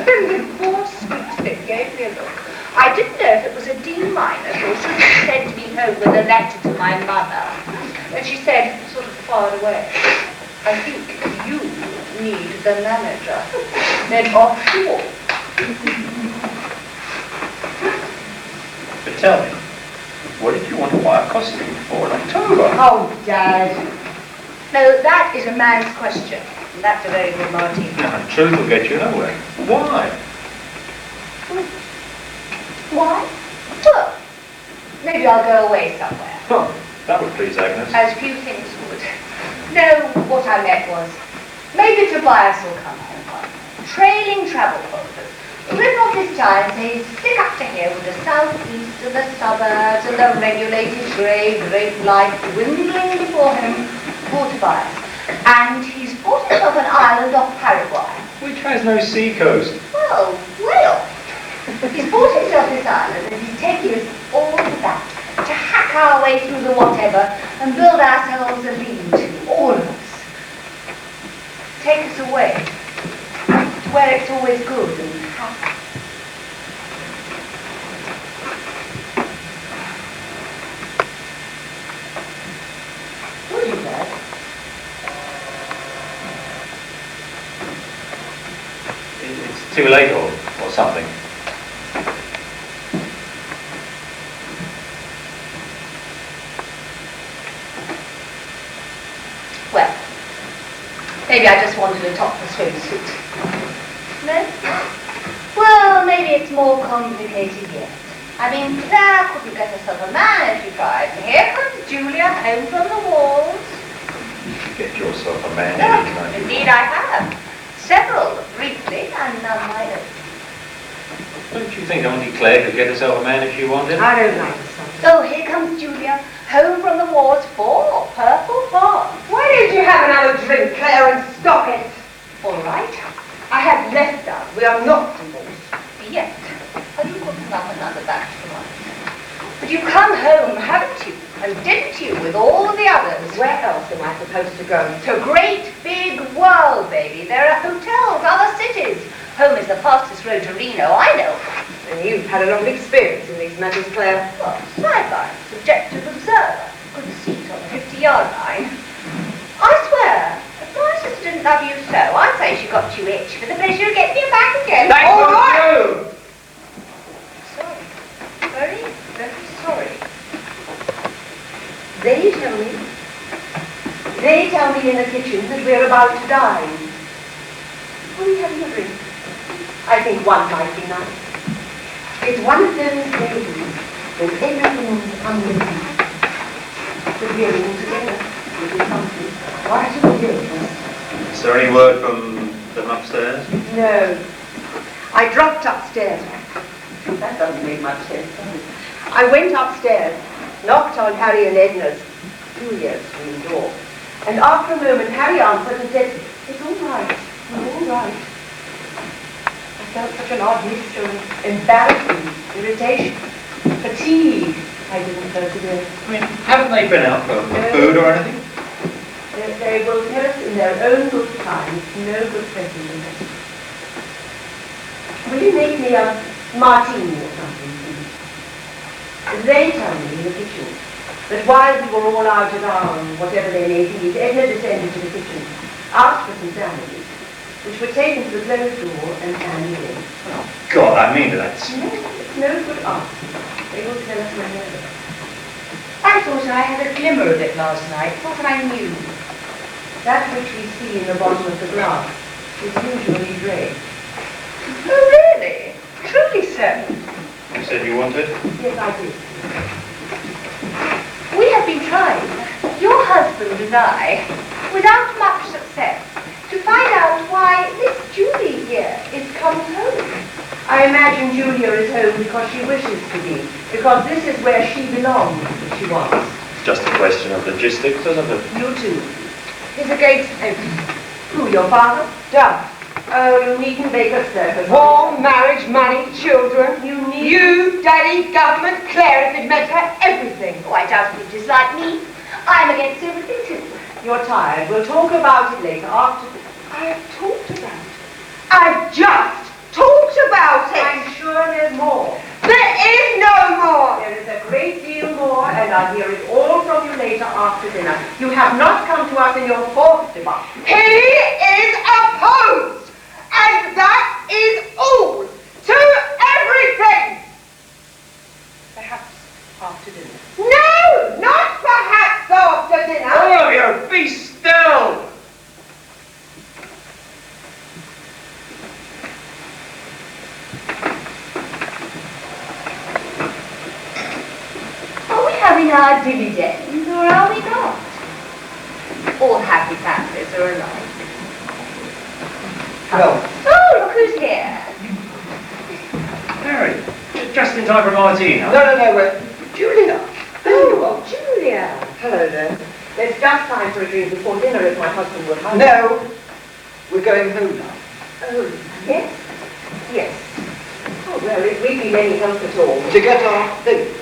Then the poor sweet thing gave me a look. I didn't know if it was a D minus or should have sent me home with a letter to my mother. And she said, sort of far away, I think you need the manager. Then off she walked. But tell me, what did you want to buy a costume for in October? Oh, Dad. No, that is a man's question. And that's a very good martini. No, truth will get you nowhere. Why? Why? Well, maybe I'll go away somewhere. Oh, that would please Agnes. As few things would. No, what I meant was, maybe Tobias will come home. Trailing travel folders. Rip off his tie and say, stick up to here with the southeast and the suburbs and the regulated grey great light dwindling before him. Poor Tobias. And he's bought himself an island off Paraguay. Which has no seacoast. Well, way off. He's bought himself this island and he's taking us all back to hack our way way through the whatever and build ourselves a lean-to, all of us. Take us away to where it's always good and happy. Would you, Dad? It's too late or something. Well, maybe I just wanted a topless swimsuit. No? Well, maybe it's more complicated yet. I mean, Claire couldn't get herself a man if she tried. And here comes Julia home from the wars. Get yourself a man anytime. Indeed I have. Several, briefly, and none my own. Don't you think Auntie Claire could get herself a man if she wanted? I don't like the subject. Oh, here comes Julia, home from the wars for Purple Farm. Why don't you have another drink, Claire, and stop it? All right. I have left out. We are not divorced. Yet. Oh, you couldn't have another batch for once. But you've come home, haven't you? And didn't you, with all the others? Where else am I supposed to go? To a great big world, baby. There are hotels, other cities. Home is the fastest road to Reno, I know. And you've had a lot of experience in these matters, Claire. Well, sideline, subjective observer. Good seat on the 50-yard line. I swear, if my sister didn't love you so, I'd say she got you itch for the pleasure of getting you back again. Thanks All for the right. clue. Sorry. Very, very sorry. They tell me in the kitchen that we're about to dine. Are we having a drink? I think one might be nice. It's one of those days when everything's unreal. But we're all together. We'll do something. Why should we do it? Is there any word from them upstairs? No. I dropped upstairs. That doesn't make much sense, does it? I went upstairs, knocked on Harry and Edna's Julia's room door, and after a moment Harry answered and said, "It's all right, we're all right." I felt such an odd mixture of embarrassment, irritation, fatigue. I didn't persevere. I mean, haven't they been out for food or anything? They will tell us in their own good time. It's no good present in it. Will you make me a martini or something, please? They tell me in the kitchen that while we were all out at our whatever they may be, Edna descended to the kitchen, asked for some sandwiches, which were taken to the closed door and handed in. Oh, God, I mean that's... No, it's no good asking. They will tell us when they're there. I thought I had a glimmer of it last night. Thought I knew. That which we see in the bottom of the glass is usually grey. Oh, really? Truly so. You said you wanted? Yes, I did. We have been trying, your husband and I, without much success, to find out why Miss Julie here is come home. I imagine Julia is home because she wishes to be, because this is where she belongs, if she wants. It's just a question of logistics, isn't it? You too. Is the gate open? Who, your father? Duff. Oh, you needn't make us nervous. War, marriage, money, children. You, Daddy, government, Claire, if it meant her everything. Oh, I doubt you dislike me. I'm against everything too. You're tired. We'll talk about it later after the... I've talked about it. I've just talked about it. I'm sure there's more. There is no more. There is a great deal more, and I'll hear it all from you later after dinner. You have not come to us in your fourth debauch. He is opposed. And that is all. To everything. Perhaps after dinner. No, not perhaps after dinner. All of you, be still! Are we having our dividends, or are we not? All happy families are alike. Well, Oh, look who's here. Harry, just in time for martini, huh? no, Julia. There you are. Julia. Hello there. There's just time for a drink before dinner if my husband would have. No, we're going home now. Oh, yes? Yes. Oh, well, if we need any help at all. To get our things.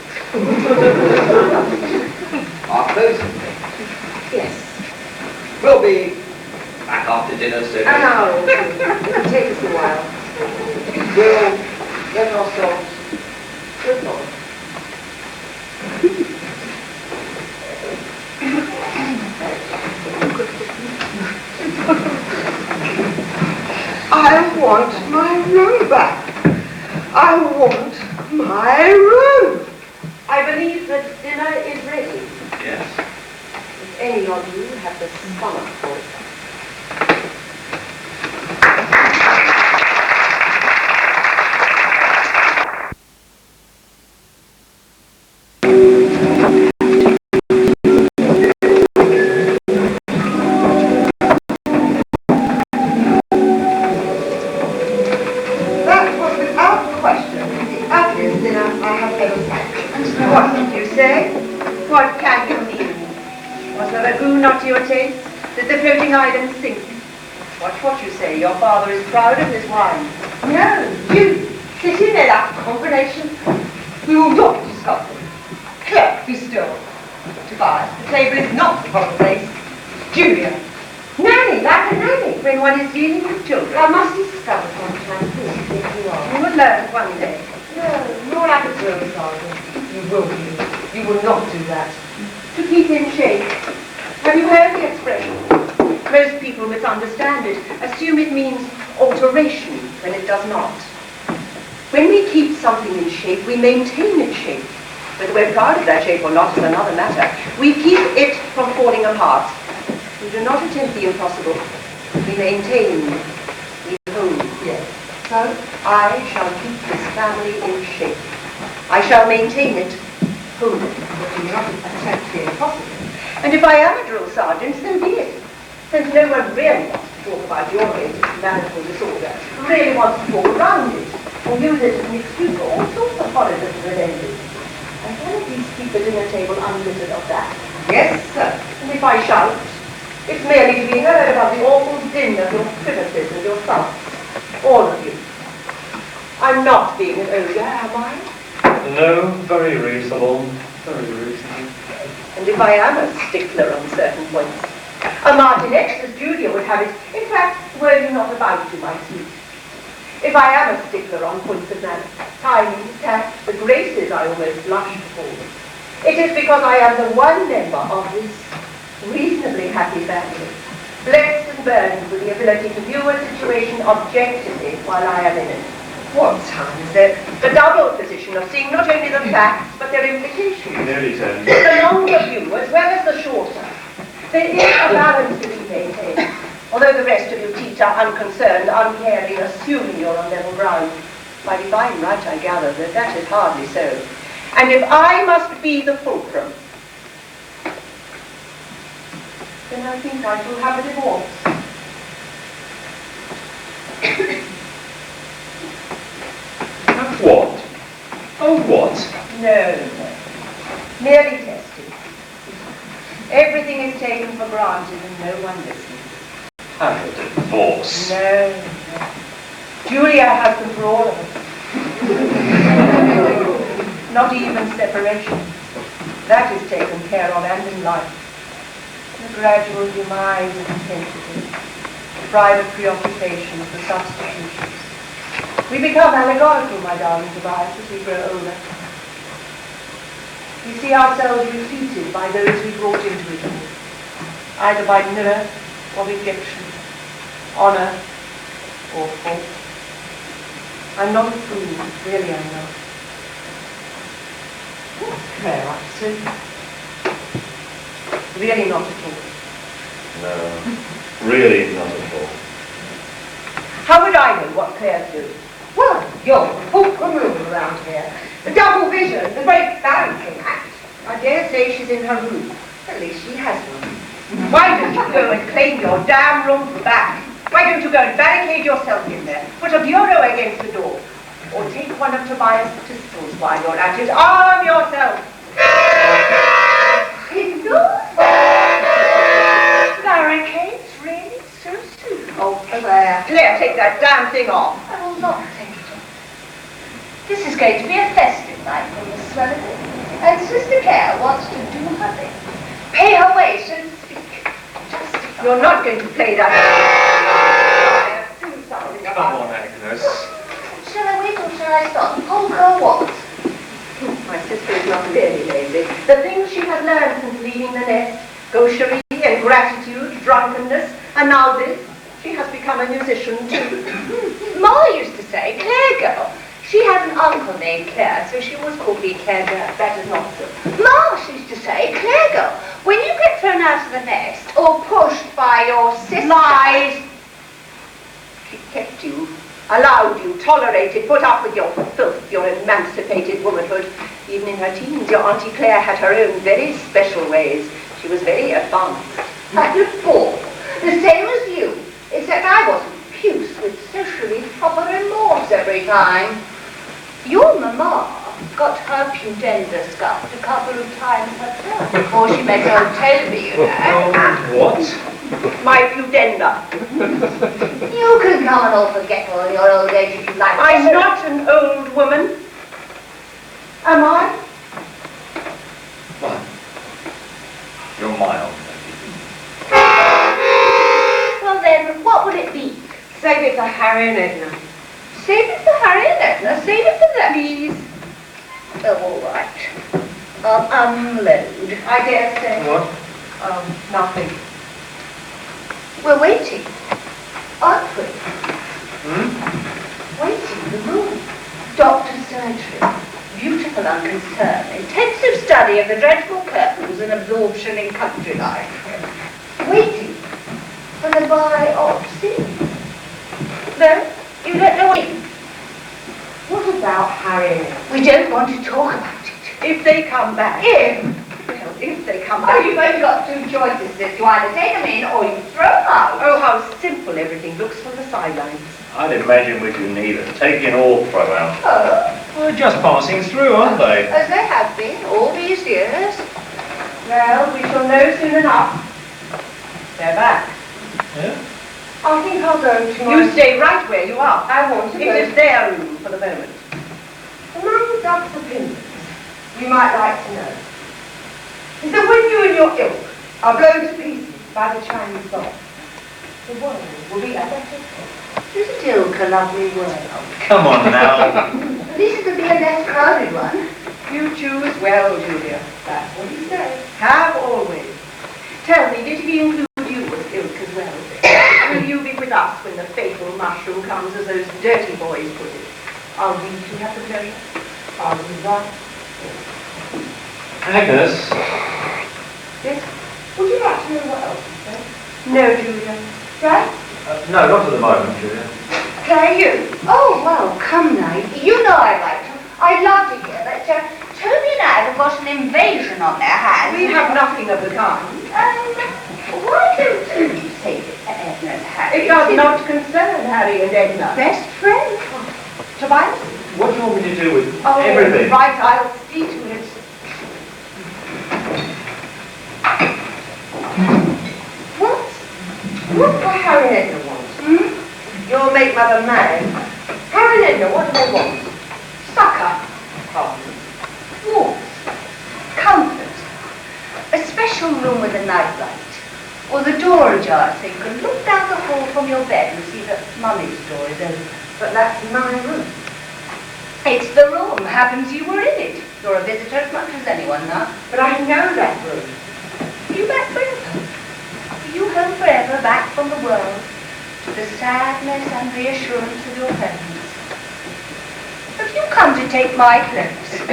Those things. Yes. We'll be back after dinner soon. An hour or two. It'll take us a while. We'll get ourselves good on. I want my room back. I want my room. I believe that dinner is ready. Yes. If any of you have the stomach for it. That was without question the ugliest dinner I have ever had. What did you say? What can you mean? Was the ragout not to your taste? Did the floating island sink? Watch what you say. Your father is proud of his wine. No, you, sitting there that combination, we will not discuss it. Clerk, be still. Tobias, the table is not the proper place. Julia, nanny, like a nanny, when one is dealing with children. I must discover sometimes who you are. You will learn one day. No, more like a drill sergeant. You will do. You will not do that. To keep in shape. Have you heard the expression? Most people misunderstand it, assume it means alteration when it does not. When we keep something in shape, we maintain its shape. Whether we're proud of that shape or not is another matter. We keep it from falling apart. We do not attempt the impossible. We maintain. We hold. Yes. So I shall keep this family in shape. I shall maintain it, hold it, but do not attempt the impossible. And if I am a drill sergeant, so be it. Since no one really wants to talk about your marital disorder, really wants to talk around it, or use it as an excuse for all sorts of horrors that have ended. I can at least keep the dinner table unlittered of that. Yes, sir. And if I shout, it's merely to be heard about the awful din of your privacies and your thoughts. All of you. I'm not being an ogre, am I? No, very reasonable. Very reasonable. And if I am a stickler on certain points, a Martinex as Julia would have it. In fact, were you not about to, my sweet? If I am a stickler on points of manner, timing, tact, the graces I almost blush to call them, it is because I am the one member of this reasonably happy family, blessed and burdened with the ability to view a situation objectively while I am in it. What time is it? The double position of seeing not only the facts, but their implications. Nearly 10. The longer view, as well as the shorter. There is a balance to be maintained, although the rest of you teach are unconcerned, uncaring, assuming you're on level ground. By divine right, I gather that that is hardly so. And if I must be the fulcrum, then I think I shall have a divorce. What? Oh, what? No. Merely tested. Everything is taken for granted and no one listens. Have a divorce. No. Julia has them for all of us. Not even separation. That is taken care of and in life. The gradual demise of intensity, the private preoccupations, the substitutions. We become allegorical, my darling Tobias, as we grow older. We see ourselves refuted by those we brought into it all, either by mirror or rejection, honor or fault. I'm not a fool, really I'm not. What's Claire up to? Really not at all. No, really not at all. How would I know what Claire's doing? Well, you're the fulcrum room around here. The double vision, the great balancing act. I dare say she's in her room. At least she has one. Why don't you go and claim your damn room back? Why don't you go and barricade yourself in there? Put a bureau against the door. Or take one of Tobias' pistols while you're at it. Arm yourself. Barricades? Really? So soon? Oh, Claire. Claire, take that damn thing off. I will not take it off. This is going to be a festive night for Miss Swellerton, and Sister Claire wants to do her best. pay her way, so to speak. Justify. You're not going to play that. Do something Come about on, Agnes. Shall I wait or shall I start? Polka what? My sister is not really lazy. The things she has learned since leaving the nest, gaucherie and gratitude, drunkenness, and now this, she has become a musician too. Ma used to say, Claire girl. She had an uncle named Claire, so she was called the Claire girl. That is not so. Ma used to say, Claire girl, when you get thrown out of the nest or pushed by your sister... Lies! She kept you, allowed you, tolerated, put up with your filth, your emancipated womanhood. Even in her teens, your Auntie Claire had her own very special ways. She was very advanced. Like a ball, the same as you, except I wasn't puce with socially proper remorse every time. Your mamma got her pudenda scuffed a couple of times herself before she met old Toby, you know. What? My pudenda. You can come and all forgetful in your old age if you like. I'm not an old woman. Am I? Well, you're mild. Well then, what would it be? Save it for Harry and Edna. Save it for Harry and Edna. Save it for them. Please. Oh, all right. Unload. I dare say. What? Nothing. We're waiting, aren't we? Hmm? Waiting in the room. Doctor's surgery. Beautiful unconcern. Intensive study of the dreadful curtains and absorption in country life. Waiting for the biopsy. No, you don't know what. What about Harry and Edna? We don't want to talk about it. If they come back. Well, if they come Oh, back. you've only got two choices, sis. You either take them in or you throw them out. Oh, how simple everything looks from the sidelines. I'd imagine we do neither. Take in or throw out. Oh, Well, they're just passing through, aren't they? as they have been all these years. Well, we shall know soon enough. They're back. Yeah? I think I'll go to You stay right where you are. I want to. It is their room for the moment. Among Doc's opinions, you might like to know, is that when you and your ilk are blown to pieces by the Chinese bomb, the world will be a better place. Isn't Ilk a lovely world? Come on now. At least it'll be a less crowded one. You choose well, Julia. That's what he said. Have always. Tell me, did he include you as ilk as well? Will you be with us when the fatal mushroom comes, as those dirty boys put it? Are we to have the pleasure? Are we right? Agnes. Yes? Would you like to know what else he said? No, Julia. Right? No, not at the moment, Julia. Claire, you? Oh, well, come now. You know I'd like to. I'd love to hear that Toby and I have got an invasion on their hands. We have nothing of the kind. Why don't you say it to Edna and Harry? It does not concern Harry and Edna. Best friends. Tobias? What do you want me to do with Oh, everything? right, I'll see to it. What do Harry and Edna want? You'll make Mother mad. Harry and Edna, what do they want? Succor. Warmth. Comfort. A special room with a nightlight. Or the door ajar so you can look down the hall from your bed and see that Mummy's door is open. But that's my room. It's the room. Happens you were in it. You're a visitor as much as anyone now. But I know that room. You back forever. You home forever, back from the world, to the sadness and reassurance of your presence. Have you come to take my place?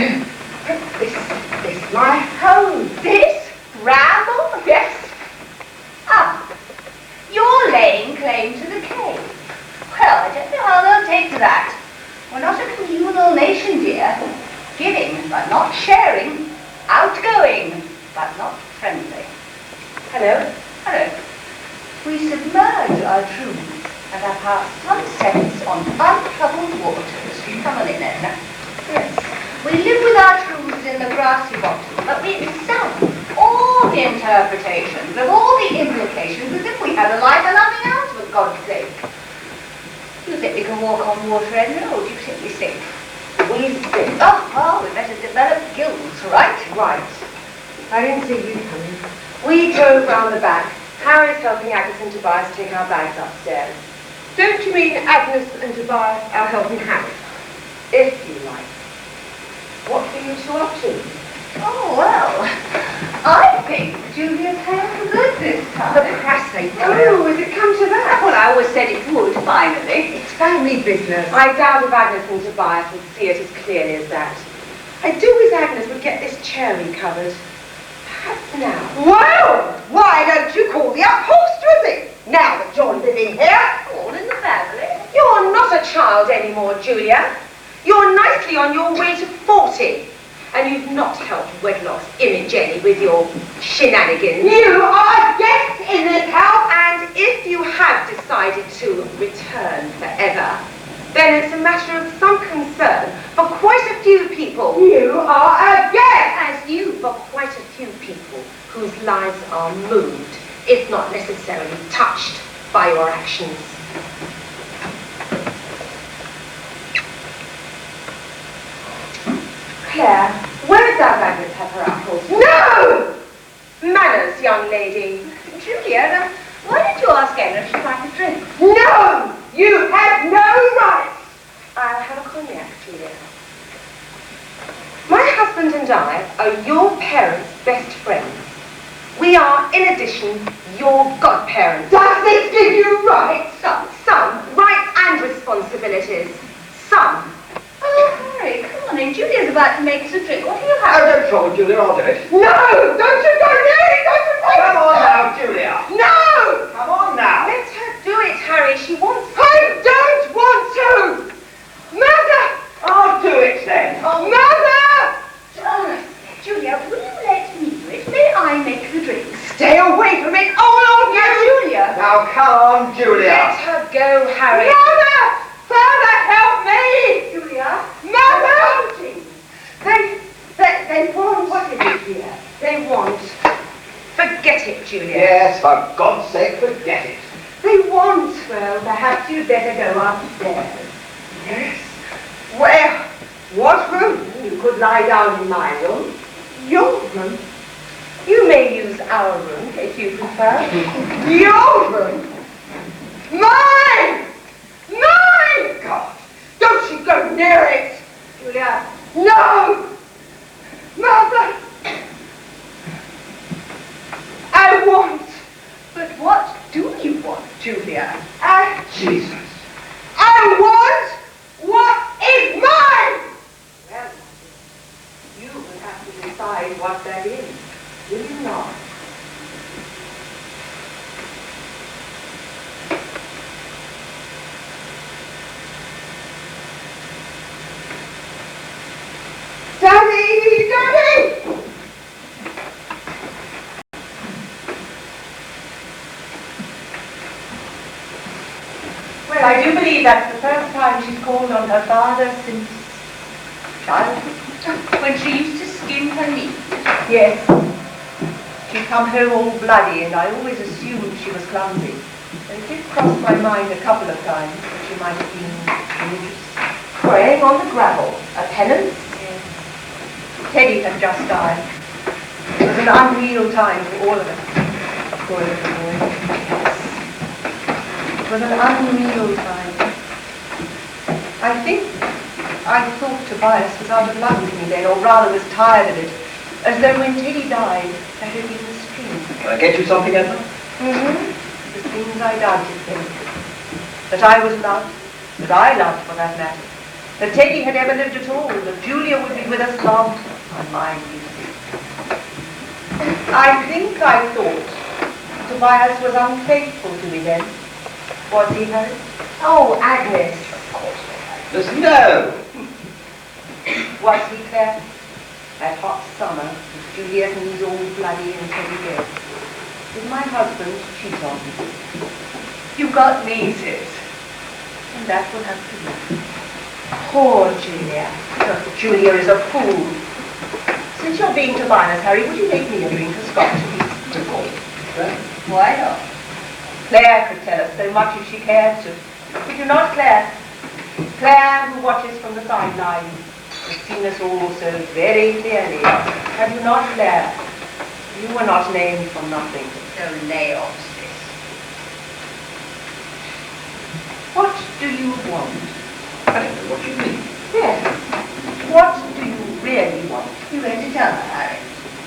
This my home. This? Ramble? Yes. Ah, you're laying claim to the cave. Well, I don't know how they'll take to that. We're not a communal nation, dear. Giving, but not sharing. Outgoing, but not friendly. Hello. Hello. We submerge our truths and have passed sunsets on untroubled waters. Come on in, Edna. Yes. We live with our truths in the grassy bottom, but we sound all the interpretations of all the implications as if we had a life and nothing else, for God's sake. You think we can walk on water, Edna, or do you think we sink? We sing. Oh, well, we better develop gills, right? Right. I didn't see you coming. We drove round the back. Harry's helping Agnes and Tobias take our bags upstairs. Don't you mean Agnes and Tobias are helping Harry? If you like. What are you two up to? Oh, well, I think Julia's hair for good this time. For Christ's sake, oh, has it come to that? Well, I always said it would, finally. It's family business. I doubt if Agnes and Tobias would see it as clearly as that. I do wish Agnes would get this chair recovered. Perhaps now. Well, why don't you call the upholsterer now that you're living here? All in the family. You're not a child anymore, Julia. You're nicely on your way to 40. And you've not helped Wedlock's Imogen with your shenanigans. You are a guest in this house. And if you have decided to return forever, then it's a matter of some concern for quite a few people. You are a guest! As you for quite a few people whose lives are moved, if not necessarily touched, by your actions. Claire, where does Agnes have her apples? No! Manners, young lady. Julia, why did you ask Anna if she'd like a drink? No! You have no right! I'll have a cognac, Julia. My husband and I are your parents' best friends. We are, in addition, your godparents. Does this give you rights? Some rights and responsibilities. Some. Oh, Harry, come on in. Julia's about to make us a drink. What do you Oh, have? don't trouble, Julia, I'll do it. No! Don't you go near it! Don't you take Come on now, Julia. No! Come on now. Let her do it, Harry. She wants to. I don't want to! Mother! I'll do it then. Oh, Mother! Julia, will you let me do it? May I make the drink? Stay away from it, all of you! Julia. Now, come on, Julia. Let her go, Harry. Mother! Father, help me! Julia. Mother! They want. What is it here? They want. Forget it, Julia. Yes, for God's sake, forget it. They want. Well, perhaps you'd better go upstairs. Yes. Where? What room? You could lie down in my room. Your room? You may use our room if you prefer. Your room? Mine! Mine! God, don't you go near it! Julia. No! Mother! I want. But what do you want, Julia? Jesus. I want what is mine! Well, you will have to decide what that is, will you not? Daddy! Daddy! Well, I do believe that's the first time she's called on her father since childhood. When she used to skin her knee. Yes. She'd come home all bloody, and I always assumed she was clumsy. And it did cross my mind a couple of times that she might have been religious. Praying on the gravel. A penance? Yes. Teddy had just died. It was an unreal time for all of us. Poor little boy. It was an unreal time. I thought Tobias was out of luck with me then, or rather was tired of it. As though when Teddy died, that had been the string. Can I get you something, Edna? The things I doubted then. That I was loved, that I loved for that matter. That Teddy had ever lived at all, that Julia would be with us long. My mind used it. I think I thought Tobias was unfaithful to me then. Was he, Harry? Oh, Agnes. Of course not, Agnes. No! Was he, Claire? That hot summer, with Julia's knees all bloody and Teddy dead. Did my husband cheat on me? You got nieces. And that will have to be. Poor Julia. Oh, Julia is a fool. Since you're being Tobias, Harry, would you make me a drink of scotch, please? Why not? Claire could tell us so much if she cared to. Could you not, Claire? Claire, who watches from the sidelines, has seen us all so very clearly. Have you not, Claire? You were not named for nothing. So lay off, sis. What do you want? I don't know what you mean. Yes. What do you really want? You going to tell her, Harry?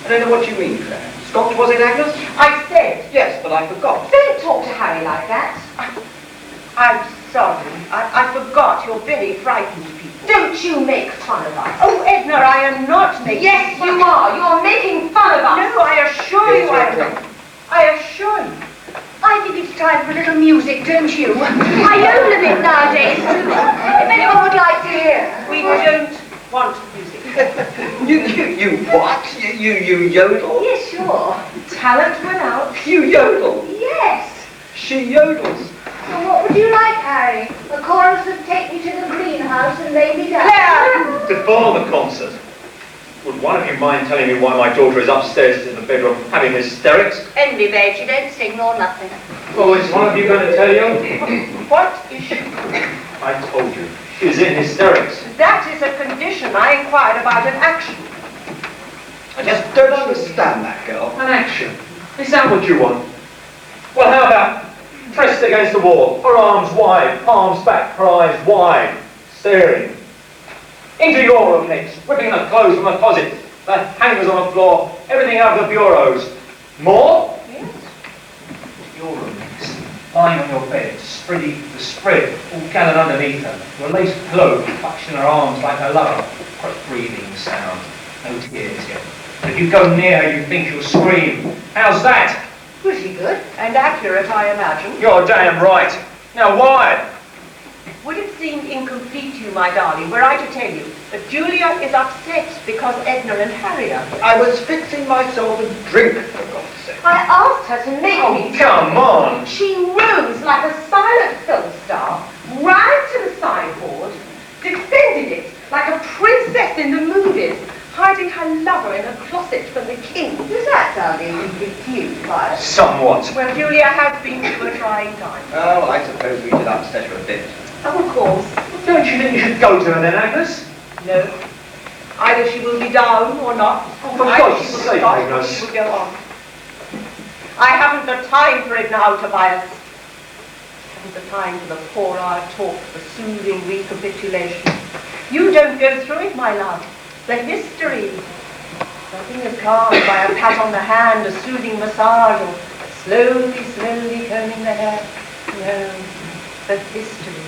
I don't know what you mean, Claire. Scotch, was it, Agnes? I said, Yes, but I forgot. don't talk to Harry like that. I'm sorry. I forgot. You're very frightened people. Don't you make fun of us. Oh, Edna, I am not making Yes, fun. you are. You're making fun of us. No, I assure Yes, you I you're am. right. I assure you. I think it's time for a little music, don't you? I own a bit nowadays, too. If anyone would like to hear. We don't want music. You what? You yodel? Yes, sure. Talent went out. You yodel? Yes. She yodels. And what would you like, Harry? A chorus of Take Me to the Greenhouse and Lay Me Down? Claire! Before the concert, would one of you mind telling me why my daughter is upstairs in the bedroom having hysterics? Envy, babe. She don't sing nor nothing. Oh, is one of you going to tell you? What is she? I told you, she's in hysterics. That is a condition. I inquired about an action. I just don't understand that girl. An action. Is that what you want? Well, how about pressed against the wall, her arms wide, palms back, her eyes wide, staring. Into your room next, whipping the clothes from the closet, the hangers on the floor, everything out of the bureaus. More? Yes. Your room next, lying on your bed, spreading the spread, all gathered underneath her, your lace pillow clutched in her arms like a lover. Quick breathing sound, no tears yet. If you go near her, you think she'll scream. How's that? Pretty good. And accurate, I imagine. You're damn right. Now why? Would it seem incomplete to you, my darling, were I to tell you that Julia is upset because Edna and Harry are here? I was fixing myself a drink, for God's sake. I asked her to make Oh, me. come on. She rose like a silent film star, ran to the sideboard, defended it like a princess in the movies, hiding her lover in a closet from the king. Does that sound incomplete to you, Violet? Somewhat. Well, Julia has been through a trying time. Oh, I suppose we did upset her a bit. Oh, of course. Don't you think you should go to her then, Agnes? No. Either she will be down or not. Oh, for Either God's she will sake, stop or Agnes. she will go on. I haven't the time for it now, Tobias. I haven't the time for the 4-hour talk, the soothing recapitulation. You don't go through it, my love. The history. Nothing is calmed by a pat on the hand, a soothing massage, or slowly, slowly combing the hair. No, the history.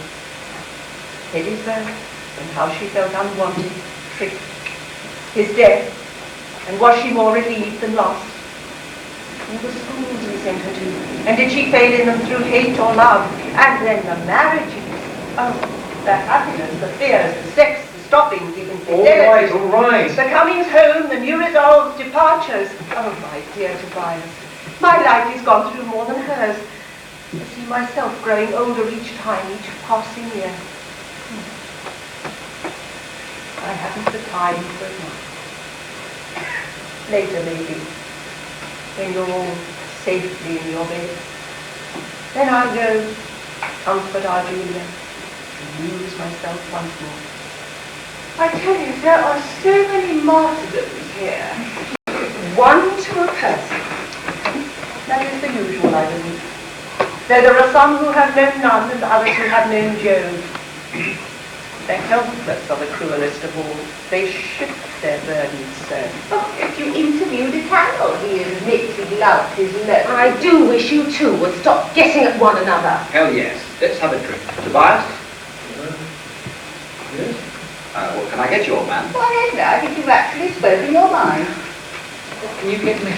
Gettysburg, and how she felt unwanted, tricked. His death, and was she more relieved than lost? All the schools we sent her to, and did she fail in them through hate or love? And then the marriages. Oh, the happiness, the fears, the sex, the stoppings, even fidelity. All right. The comings home, the new resolves, departures. Oh, my dear Tobias, my life has gone through more than hers. I see myself growing older each time, each passing year. I haven't the time for it now. Later, maybe, when you're all safely in your bed. Then I'll go comfort our Julia and lose myself once more. I tell you, there are so many martyrdoms here. One to a person. That is the usual, I believe. Though there are some who have known none and others who have known Jove. The helpless are the cruelest of all. They shift their burdens so. Oh, if you interviewed a camel, he admits he loved his load. I do wish you two would stop getting at one another. Hell yes. Let's have a drink. Tobias? Yes? What can I get you, old man? Why, Edna, I think you've actually spoken your mind. What can you get me?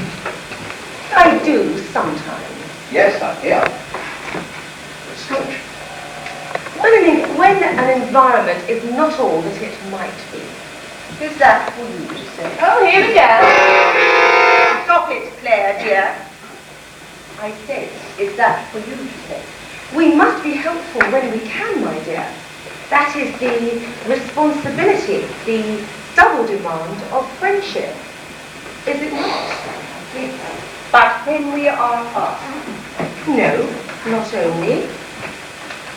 I do sometimes. Yes, I'm here. Scotch. When an environment is not all that it might be, is that for you to say? Oh, here we go. Stop it, Claire, dear. I said, is that for you to say? We must be helpful when we can, my dear. That is the responsibility, the double demand of friendship. Is it not? Yes. But when we are asked, no, not only.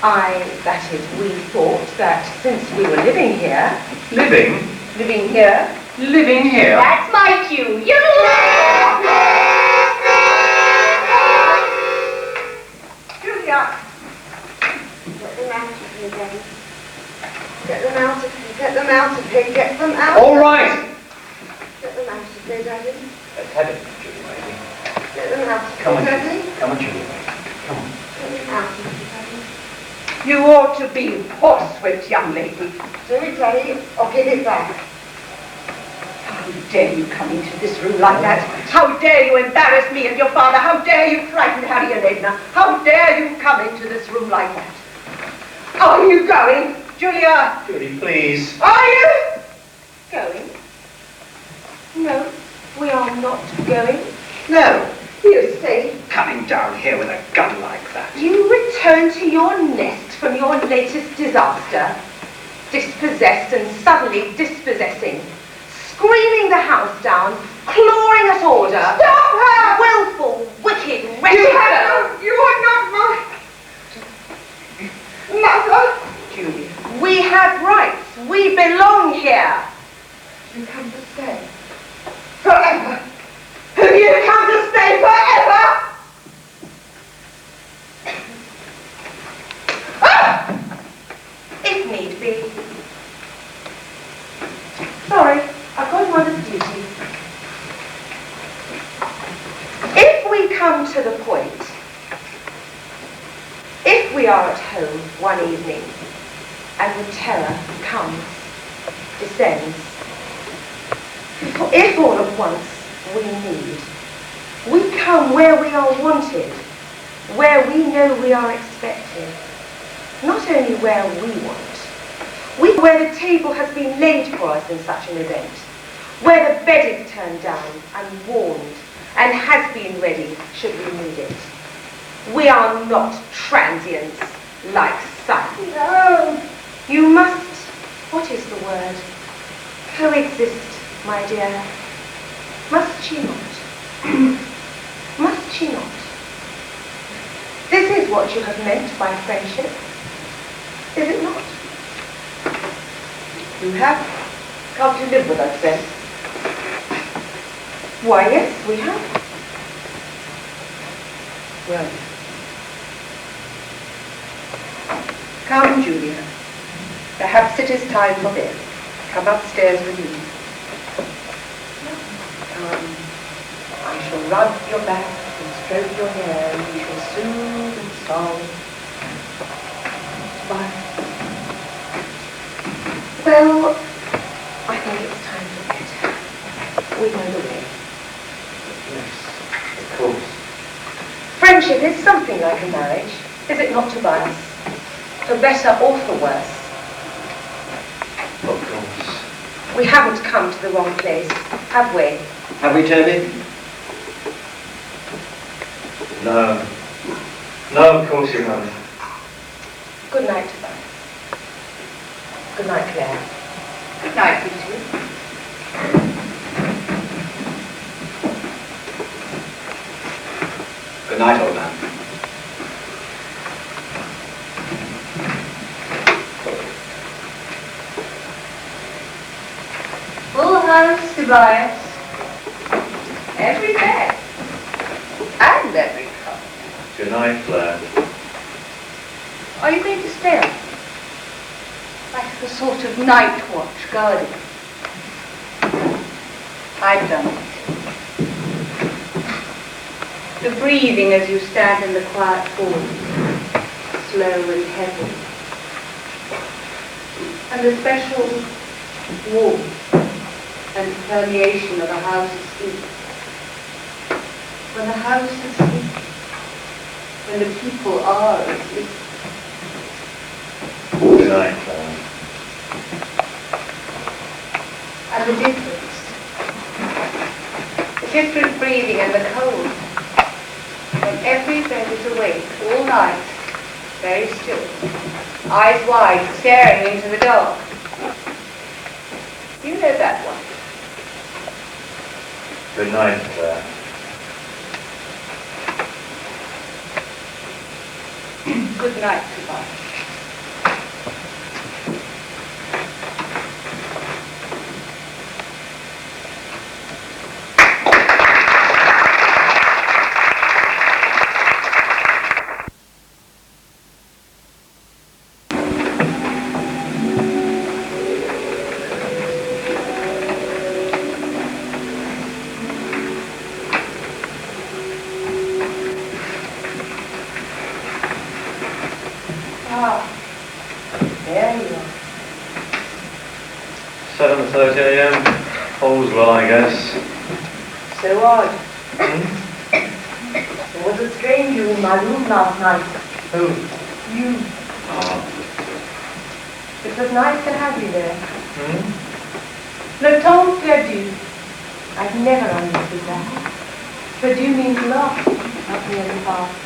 That is, we thought that since we were living here, Living? living here, Living here? That's my cue. You! Get them out of here. Get them out of here. Get them out. All right. Get them out of here, Daddy. Let's have it, Julie, baby. Get them out of Come on, here, Julie. Daddy. Come on, Julie, baby. Come on. Get them out of here, Daddy. You ought to be horsewhipped, young lady. Do it, Daddy, or give it back. How dare you come into this room like that? How dare you embarrass me and your father? How dare you frighten Harry and Edna? How dare you come into this room like that? Are you going, Julia? Julie, please. Are you Going? No, we are not going. No, You see, coming down here with a gun like that. you return to your nest from your latest disaster, dispossessed and suddenly dispossessing, screaming the house down, clawing at order. Stop her! Willful, wicked, wretched girl. You are not my mother. Julia, we have rights. We belong here. You come to stay forever. You come to stay forever. If need be. Sorry, I've got mother's duty. If we come to the point, if we are at home one evening and the terror comes, descends, if all at once we come where we are wanted, where we know we are expected, not only where we want, where the table has been laid for us in such an event, where the bed is turned down and warmed and has been ready should we need it. We are not transients like some. No. You must, what is the word? Coexist, my dear. Must she not? Must she not? This is what you have meant by friendship, is it not? You have come to live with us then? Why, yes, we have. Well, come, Julia. Perhaps it is time for bed. Come upstairs with me. Come. I shall rub your back and stroke your hair, and we shall soothe and song. But, well, I think it's time for bed. We know the way. Yes, of course. Friendship is something like a marriage, is it not, Tobias? For better or for worse. Of course. We haven't come to the wrong place, have we? Have we, Toby? No. No, of course you haven't. Good night, Tobias. Good night, Claire. Good night, you two. Good night, old man. Full house, Tobias. Every bed. And every cup. Good night, Claire. Are you going to stay up? Like a sort of night watch guarding? I've done it. The breathing as you stand in the quiet hall, slow and heavy. And the special warmth and permeation of a house asleep. When the house is asleep, when the people are asleep. Good night, Claire. And the different breathing and the cold. When every bed is awake all night, very still, eyes wide, staring into the dark. You know that one. Good night, Claire. Good night, Tobias. 7:30 a.m. All's well, I guess. So odd. Hmm? There was a stranger in my room last night. Who? You. Ah. It was nice to have you there. Hmm? Le temps perdu. I've never understood that. Perdu means lost, not merely past.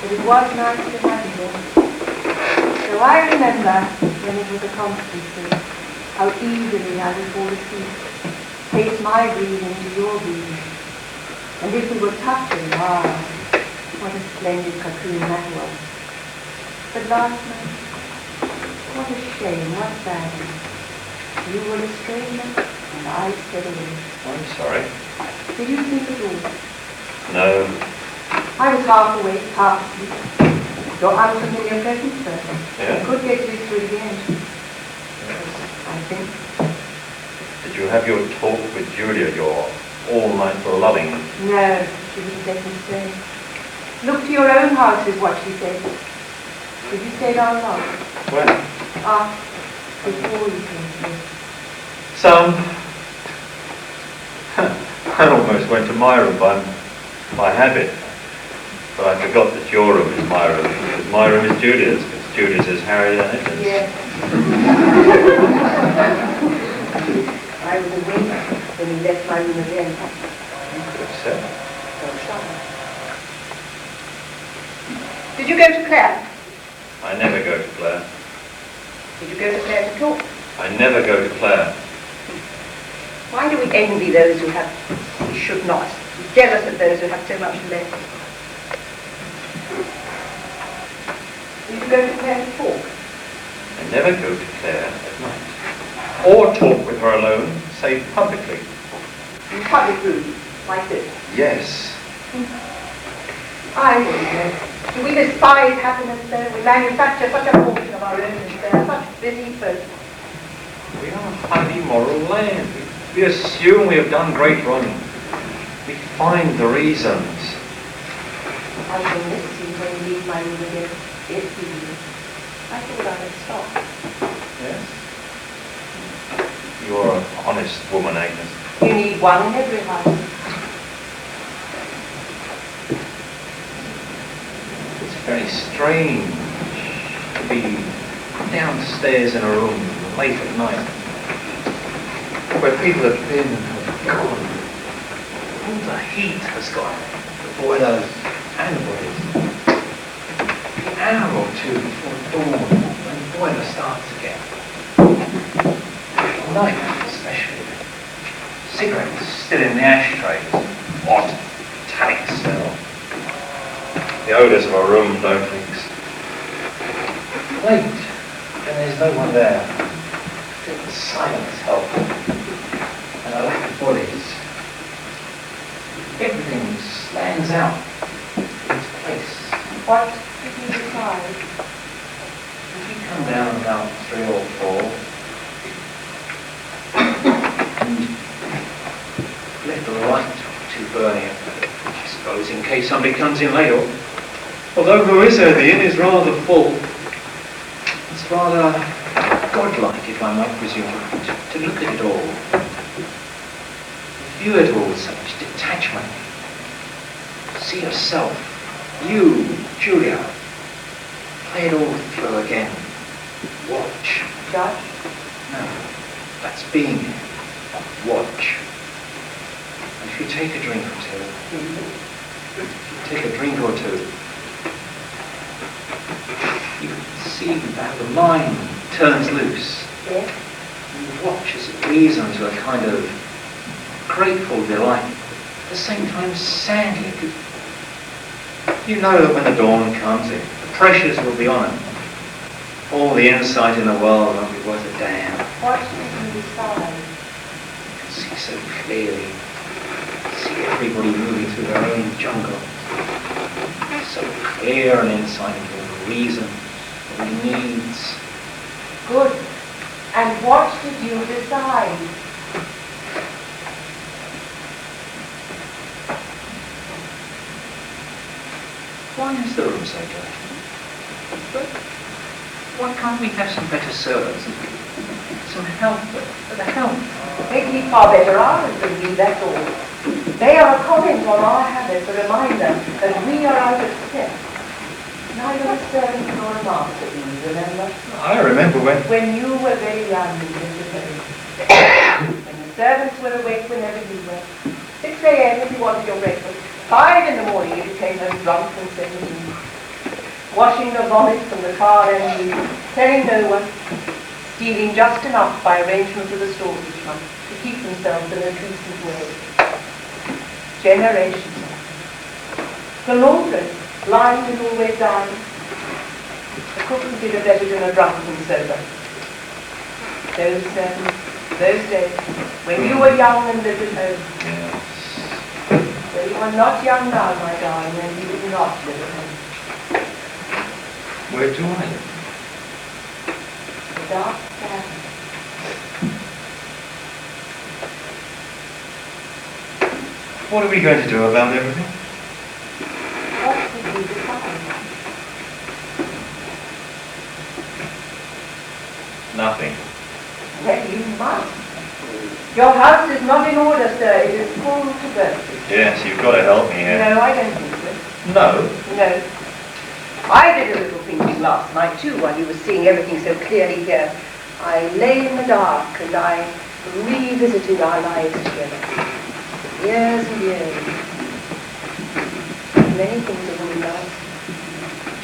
But it was nice to have you there. So I remember when it was a constancy, how easily I would fall asleep, place my breathing to your breathing. And if we were touching, what a splendid cocoon that was. But last night, what a shame, what sadness. You were a stranger, and I stayed away. I'm sorry. Did you sleep at all? No. I was half awake, half asleep. Your unfamiliar presence, sir. Yeah? I could get used to it again. I think. Did you have your talk with Julia, your all-night loving? No, she wouldn't let me stay. Look to your own house is what she said. Did you stay down long? When? Before you came to me. Some. I almost went to my room by habit. But I forgot that your room is my room, because my room is Julia's, because Julia's is Harry and Ethan's. Yes. I was awake when he left my room again. You could have said. So shy. Did you go to Claire? I never go to Claire. Did you go to Claire to talk? I never go to Claire. Why do we envy those who have, we should not? Be jealous of those who have so much less? Did you go to Claire to talk? I never go to Claire at night. Or talk with her alone, say publicly. In public rooms, like this? Yes. I don't know. Do we despise happiness though? We manufacture such a portion of our own despair, such busy folk. We are a highly moral land. We assume we have done great wrong. We find the reasons. I shall miss you when you leave my room again, if you do. I thought I had stopped. Yes? You are an honest woman, Agnes. You need one in every house. It's very strange to be downstairs in a room late at night where people have been and have gone. All the heat has gone. The boilers and the boilers. An hour or two before dawn when the boiler starts again. At night especially. Cigarettes still in the ashtrays. Hot, metallic smell. The odours of a room don't mix. Late, and there's no one there. The silence helps. And a lack of bodies. Everything stands out in its place. What did you decide? If you come down about 3 or 4, and let the light to burning, I suppose, in case somebody comes in later. Although Marissa, the inn is rather full. It's rather godlike, if I might presume, to look at it all. View it all with such detachment. See yourself, you, Julia. Play it all through again. Watch. Judge? No, that's being here. Watch. And if you take a drink or two, you can see how the mind turns loose. Yes. And you watch as it reasons with a kind of grateful delight, at the same time sadly. You know that when the dawn comes, the pressures will be on it. All the insight in the world won't be worth a damn. What did you decide? You can see so clearly. See everybody moving through their own jungle. So clear an insight into all the reasons, all the needs. Good. And what did you decide? Why is the room so dirty? Why can't we have some better servants? So some help for the help. They keep far better hours than we, that's all. They are a comment on our habits, a reminder that we are out of step. Neither a servant nor a master, do you remember? I remember When you were very young, you lived at home. When the servants were awake whenever you were. 6 a.m. if you wanted your breakfast. 5 in the morning if you came home drunk and 17. Washing the vomit from the car and you, telling no one, stealing just enough by arrangement with the stores each month to keep themselves in a decent way. Generations. The laundress, blind and always dying. The cook who did a better than a drunken sober. Those days, when you were young and lived at home. Yes. Well, you are not young now, my darling, and you do not live at home. Where do I live? The dark cavern. What are we going to do about everything? What did you decide? Nothing. Well, you must. Your house is not in order, sir. It is full to bursting. Yes, you've got to help me here. No, I don't think so. No. No. I did a little thinking last night, too, while you were seeing everything so clearly here. I lay in the dark and I revisited our lives together. Years and years. Many things a woman does.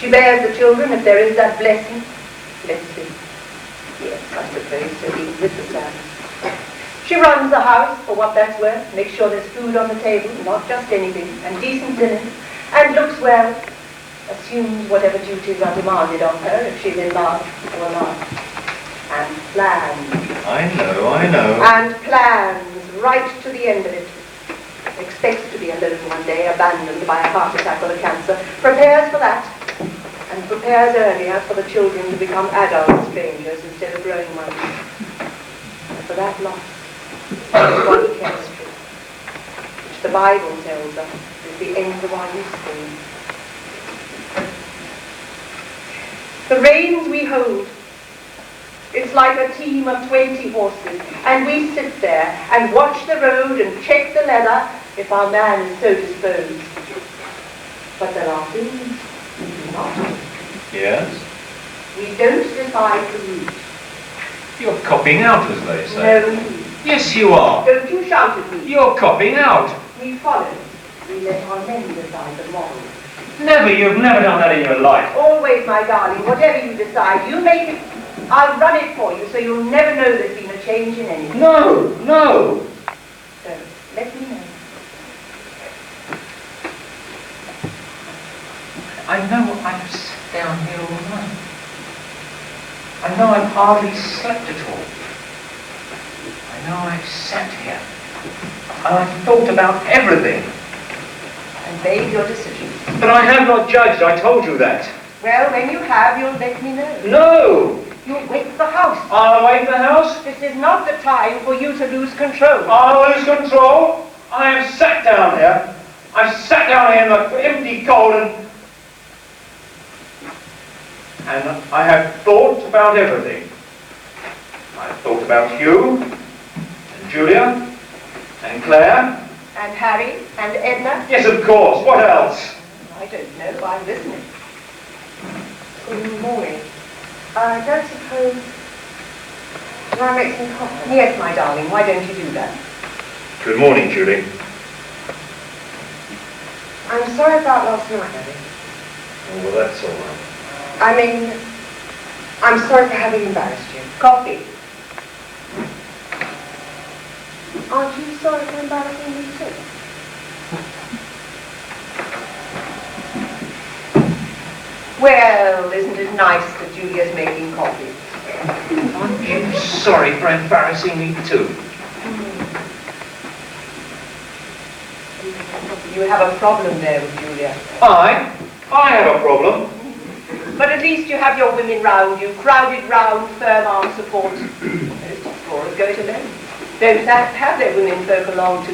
She bears the children if there is that blessing. Blessing. Yes, I suppose so, even with the sadness. She runs the house for what that's worth, makes sure there's food on the table, not just anything, and decent linen, and looks well, assumes whatever duties are demanded of her if she's in love or not, and plans. I know. And plans right to the end of it. Expects to be alone one day, abandoned by a heart attack or a cancer, prepares for that, and prepares earlier for the children to become adult strangers instead of growing ones. And for that loss, body chemistry, which the Bible tells us is the end of our usefulness. The reins we hold, it's like a team of 20 horses, and we sit there and watch the road and check the leather if our man is so disposed. But there are things we do not. Yes? We don't decide the route. You're copping out, as they say. No, indeed. Yes, you are. Don't you shout at me. You're copping out. We follow. We let our men decide the moral. Never, you've never done that in your life. Always, my darling, whatever you decide, you make it. I'll run it for you so you'll never know there's been a change in anything. No. So, let me know. I know I've sat down here all night. I know I've hardly slept at all. I know I've sat here. And I've thought about everything. And made your decision. But I have not judged, I told you that. Well, when you have, you'll let me know. No! You'll wake the house. I'll awake the house. This is not the time for you to lose control. I'll lose control. I have sat down here. I've sat down here in the empty cold and I have thought about everything. I've thought about you, and Julia, and Claire. And Harry, and Edna. Yes, of course. What else? I don't know. I'm listening. Good morning. I don't suppose... Can I make some coffee? Yes, my darling. Why don't you do that? Good morning, Julie. I'm sorry about last night, Harry. Oh, well, that's all right. I mean, I'm sorry for having embarrassed you. Coffee. Aren't you sorry for embarrassing me too? Well, isn't it nice that Julia's making coffee? Aren't you sorry for embarrassing me too? You have a problem there with Julia. I have a problem. But at least you have your women round you, crowded round, firm arm support. Most explorers go it alone. Don't have their women folk along to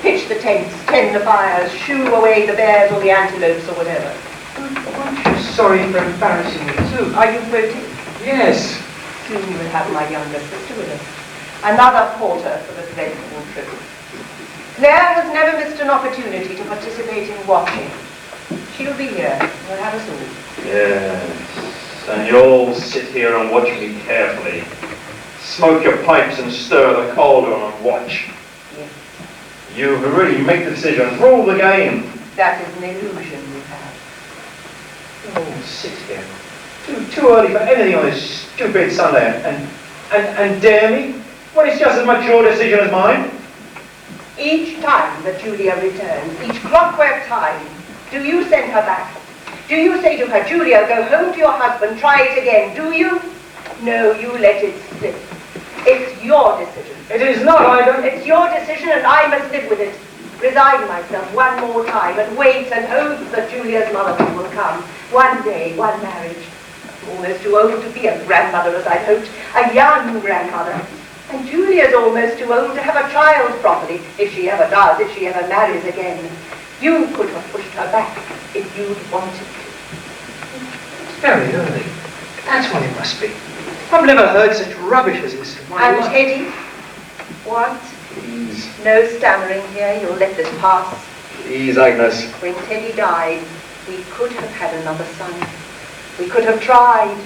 pitch the tents, tend the fires, shoo away the bears or the antelopes or whatever. Aren't you sorry for embarrassing me too? Are you quoting? Yes. Soon you will have my younger sister with us. Another porter for the dreadful trip. Claire has never missed an opportunity to participate in watching. She'll be here. We'll have us all. Yes, and you'll sit here and watch me carefully. Smoke your pipes and stir the cauldron and watch. Yes. You really make the decisions. Rule the game. That is an illusion you have. Oh, sit here. Too early for anything on this stupid Sunday. And dare me? Well, it's just as much your decision as mine. Each time that Julia returns, each clockwork time, do you send her back? Do you say to her, Julia, go home to your husband, try it again, do you? No, you let it slip. It's your decision. It is not, I don't... It's your decision and I must live with it. Resign myself one more time and wait and hope that Julia's motherhood will come. One day, one marriage. I'm almost too old to be a grandmother as I'd hoped, a young grandmother. And Julia's almost too old to have a child properly, if she ever does, if she ever marries again. You could have pushed her back if you'd wanted to. It's very early. That's what it must be. I've never heard such rubbish as this. And Teddy? What? Please. No stammering here, you'll let this pass. Please, Agnes. When Teddy died, we could have had another son. We could have tried.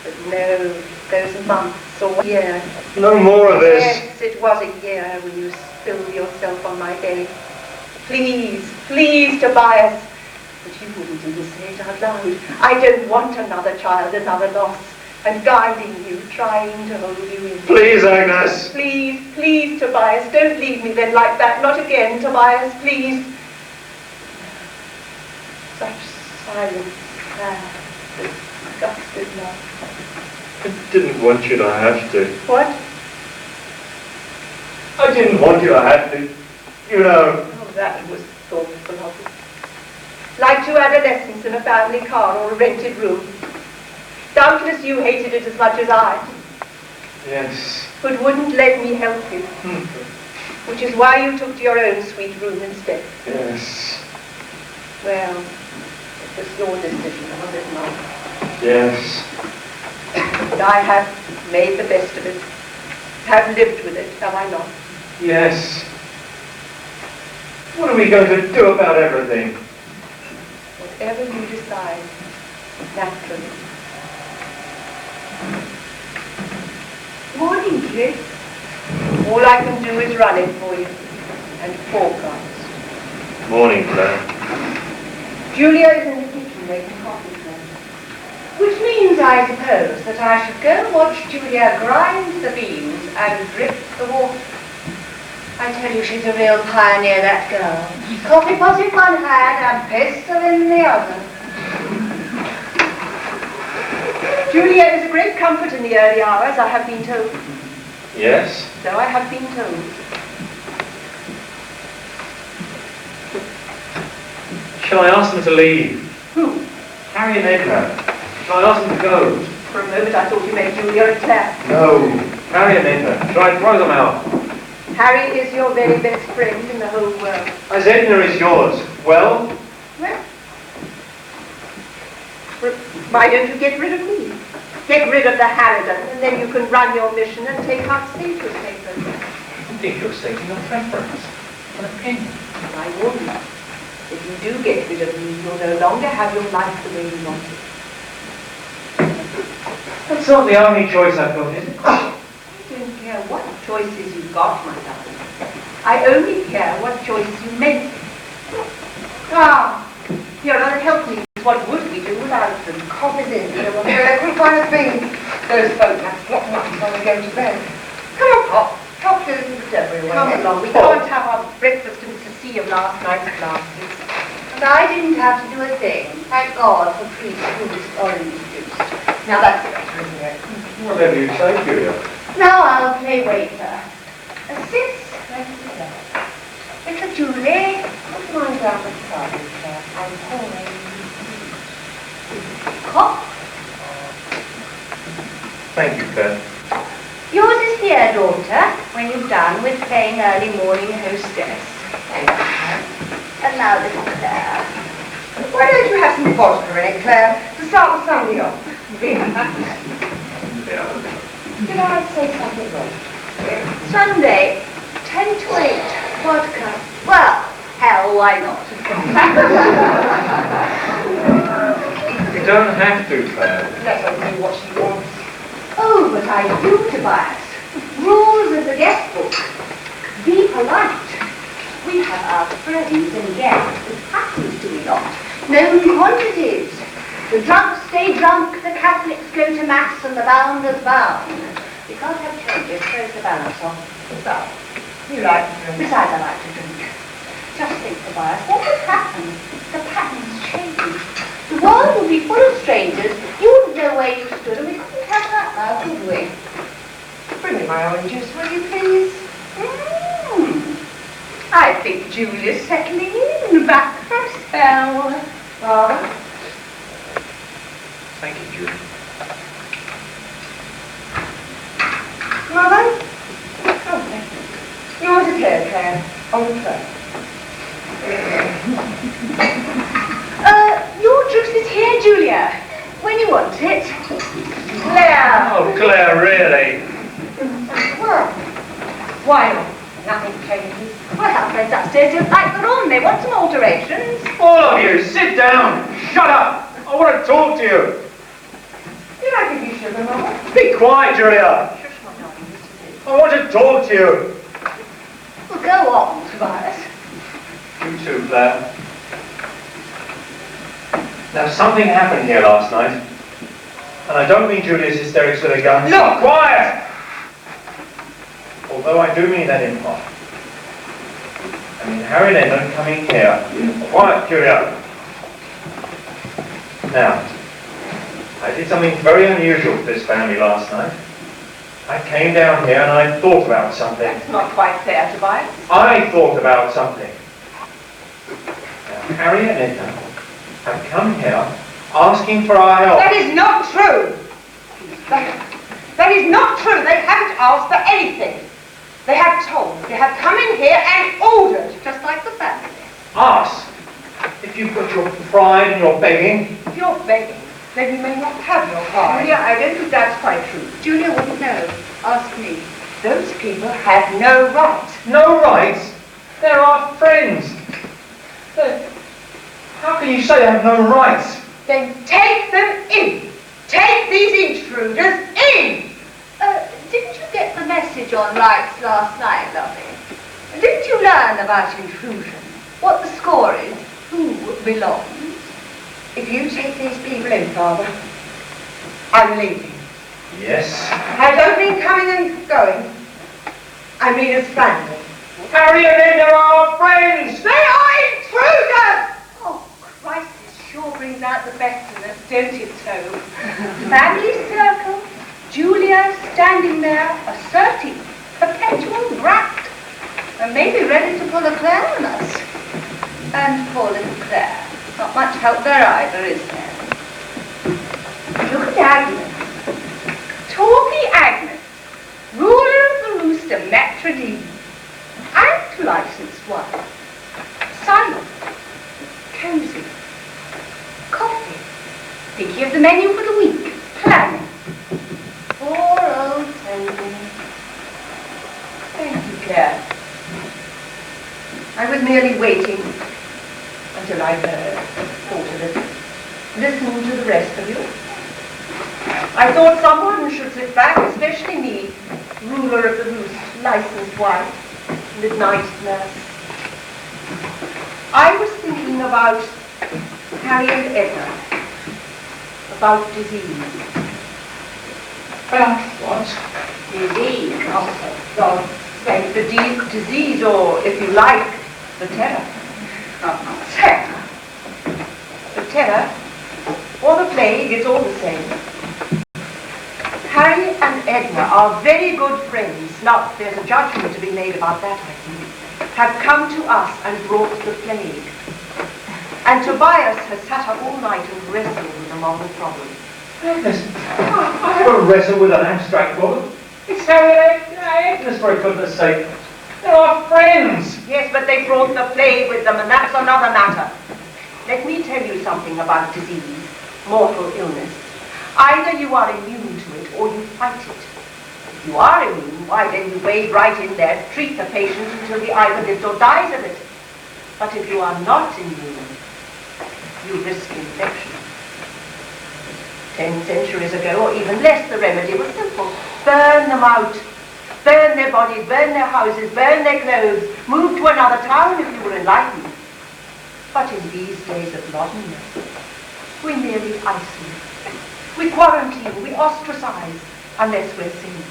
But no, those months or years. No more of this. Yes, it was a year when you spilled yourself on my bed. Please, please, Tobias. But you wouldn't even say it out loud. I don't want another child, another loss. And guiding you, trying to hold you in. Please, Agnes. Please, please, Tobias, don't leave me then like that. Not again, Tobias, please. Such silence, sad, disgusted love. I didn't want you to have to. What? I didn't want you to have to. You know. Oh, that was thoughtful of you. Like two adolescents in a family car or a rented room. Doubtless you hated it as much as I, Yes. but wouldn't let me help you. Which is why you took to your own sweet room instead. Yes. Well, it was your decision, was it not? Yes. But I have made the best of it. Have lived with it, have I not? Yes. What are we going to do about everything? Whatever you decide, naturally. Morning, Chris. All I can do is run it for you and forecast. Morning, Claire. Julia is in the kitchen making coffee for me. Which means, I suppose, that I should go watch Julia grind the beans and drip the water. I tell you, she's a real pioneer, that girl. Coffee pot in one hand and pestle in the other. Julia is a great comfort in the early hours, I have been told. Yes? So I have been told. Shall I ask them to leave? Who? Harry and Edna. Shall I ask them to go? For a moment I thought you meant Julia and Claire. No. Harry and Edna. Shall I throw them out? Harry is your very best friend in the whole world. As Edna is yours. Well? Well, why don't you get rid of me? Get rid of the Harridan, and then you can run your mission and take out Sage's papers. I think you're stating a preference. An opinion. I warn you, if you do get rid of me, you'll no longer have your life the way you want it. That's not the only choice I've got, is it? I don't care what choices you've got, my darling. I only care what choices you make. Ah, here, now help me. What would we do without them? Coffee's in here. Yeah, couldn't find a thing. Those folk have got nothing when they go to bed. Come on, Pop. Pop goes to the dairy. Come along. We can't have our breakfast in the sea of last night's glasses. And I didn't have to do a thing. Thank God for pre-produced orange juice. Now that's better, isn't it? Whatever you say, Julia. Now I'll play waiter. Assist, right there. Little Julie, put mine down the side there and pour in. Hop. Thank you, Claire. Yours is here, daughter, when you've done with playing early morning hostess. Thank you. And now, little Claire. Why don't you have some vodka in it, Claire, to start the Sunday off? Yeah. Did I say something wrong? Sunday, 10 to 8, vodka. Well, hell, why not? You don't have to, Claire. Let her do what she wants. Oh, but I do, Tobias. Rules of the guest book. Be polite. We have our friends and guests, it happens to be not, known quantities. The drunks stay drunk, the Catholics go to Mass, and the bounders bound. We can't have changes, throws the balance on. So, You like to drink. besides, I like to drink. Just think, Tobias, what would happen? The patterns change. The world would be full of strangers. You wouldn't know where you stood, and we couldn't have that now, could we? Bring me my orange juice, will you please? I think Julia's settling in back herself. Father? Thank you, Julia. Mother? Okay. Yours is here, Claire, on the tray. Your juice is here, Julia, when you want it. Claire! Oh, Claire, really? Well, why not? Nothing changes. Well, our friends upstairs don't like the room. They want some alterations. All of you, sit down. Shut up. I want to talk to you. Did I give you sugar, Mother? Be quiet, Julia. Shush, my darling, this is it. I want to talk to you. Well, go on, Tobias. You too, Claire. Now, something happened here last night. And I don't mean Julia's hysterics with a gun. Look! Quiet! Although I do mean that in part. I mean Harry and Edna coming here. Quiet, Julia. Now, I did something very unusual for this family last night. I came down here and I thought about something. That's not quite fair, Tobias. I thought about something. Now, Harry and Edna have come here asking for our help. That is not true. That is not true. They haven't asked for anything. They have told. They have come in here and ordered. Just like the family. Ask. If you've got your pride and your begging. If you're begging, then you may not have your pride. Julia, I don't think that's quite true. Julia wouldn't know. Ask me. Those people have no right. No rights? They're our friends. How can you say they have no rights? Then take them in. Take these intruders in. Didn't you get the message on rights last night, lovey? Didn't you learn about intrusion? What the score is? Who belongs? If you take these people in, Father, I'm leaving. Yes. I don't mean coming and going. I mean as family. Harry and Edna are our friends. They are intruders! Oh, Christ, it sure brings out the best in us, don't it, so? Family circle, Julia standing there, asserting, perpetual brat, and maybe ready to pull a Claire on us. And poor little Claire. Not much help there either, is there? Look at Agnes. Talky Agnes, ruler of the roost of Metrodine, and licensed wife. Silent, cozy, coffee, thinking of the menu for the week, planning. Poor old Toby. Thank you, Claire. I was merely waiting until I thought of it, listening to the rest of you. I thought someone should sit back, especially me, ruler of the roost, licensed wife, midnight nurse. I was thinking about Harry and Edna, about disease. About what? Disease, well, say the disease, or if you like, the terror. Terror. The terror, or the plague, is all the same. Harry and Edna are very good friends. Now, there's a judgment to be made about that, I think. Have come to us and brought the plague. And Tobias has sat up all night and wrestled with them on the problem. Listen, I haven't wrestled with an abstract problem. It's Harry and Edna's, for goodness sake. They're our friends. Yes, but they brought the plague with them, and that's another matter. Let me tell you something about disease, mortal illness. Either you are immune to it or you fight it. If you are immune, why then you wade right in there, treat the patient until he either lives or dies of it. But if you are not immune, you risk infection. 10 centuries ago, or even less, the remedy was simple. Burn them out. Burn their bodies, burn their houses, burn their clothes, move to another town if you were enlightened. But in these days of modernness, we merely isolate. We quarantine, we ostracize, unless we're seen.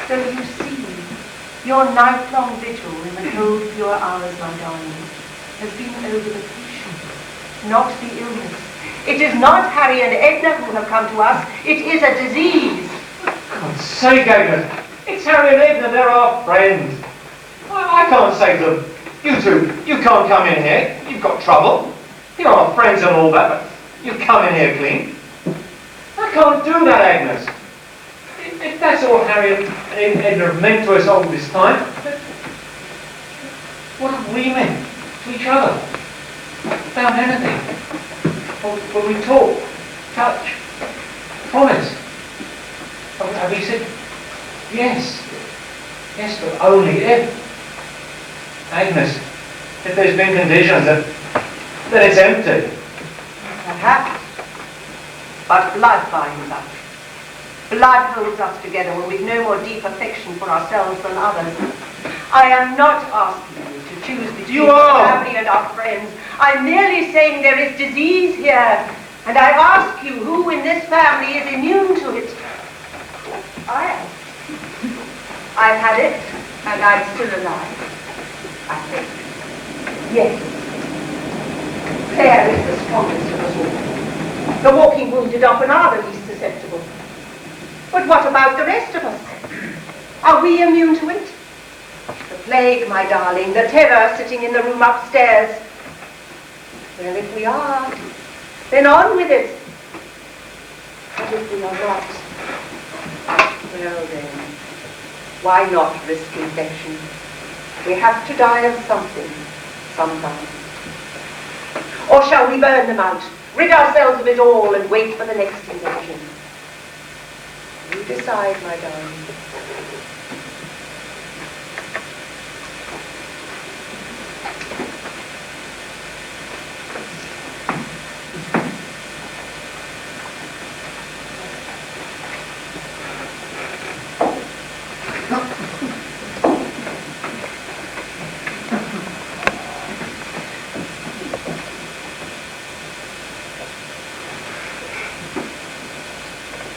So you see, your night-long vigil in the cold, pure hours, my darling, has been over the patient, not the illness. It is not Harry and Edna who have come to us, it is a disease. God's sake, Agnes, it's Harry and Edna, they're our friends. I can't say to them, you two, you can't come in here, you've got trouble. You're our friends and all that, but you come in here clean. I can't do that, Agnes. If that's all Harry and Edna have meant to us all this time, what have we meant to each other? About anything. When we talk, touch, promise. Have we said yes? Yes, but only if. Agnes, if there's been conditions, then it's empty. Perhaps. But blood binds us. Blood holds us together when we've no more deep affection for ourselves than others. I am not asking you to choose between our family and our friends. I'm merely saying there is disease here, and I ask you who in this family is immune to it. I am. I've had it, and I'm still alive, I think. Yes. Claire is the strongest of us all. The walking wounded often are the least susceptible. But what about the rest of us? Are we immune to it? The plague, my darling, the terror sitting in the room upstairs. Well, if we are, then on with it. But if we are not, well then, why not risk infection? We have to die of something, sometime. Or shall we burn them out, rid ourselves of it all, and wait for the next invasion? You decide, my darling.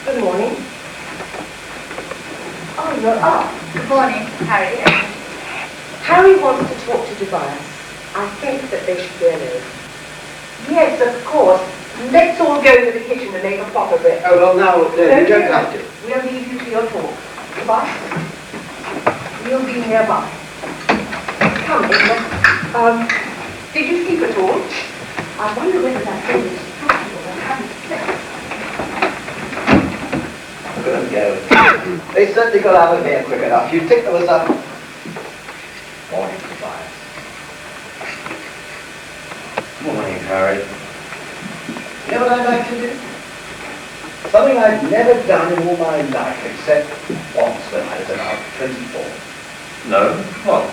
Good morning. Oh, you're up. Good morning, Harry. Harry wants to talk to Tobias. I think that they should be alone. Yes, of course. Let's all go to the kitchen and make a pot of it. Oh, well, now, you don't have to. We'll leave you to your talk. Tobias, you'll be nearby. Come, Edna. Did you sleep at all? I wonder whether that thing is possible or haven't slept. Good go. They certainly got out of here quick enough. You'd think there was some... Morning, Tobias. Morning, Harry. You know what I'd like to do? Something I've never done in all my life, except once when I was about 24. No? What?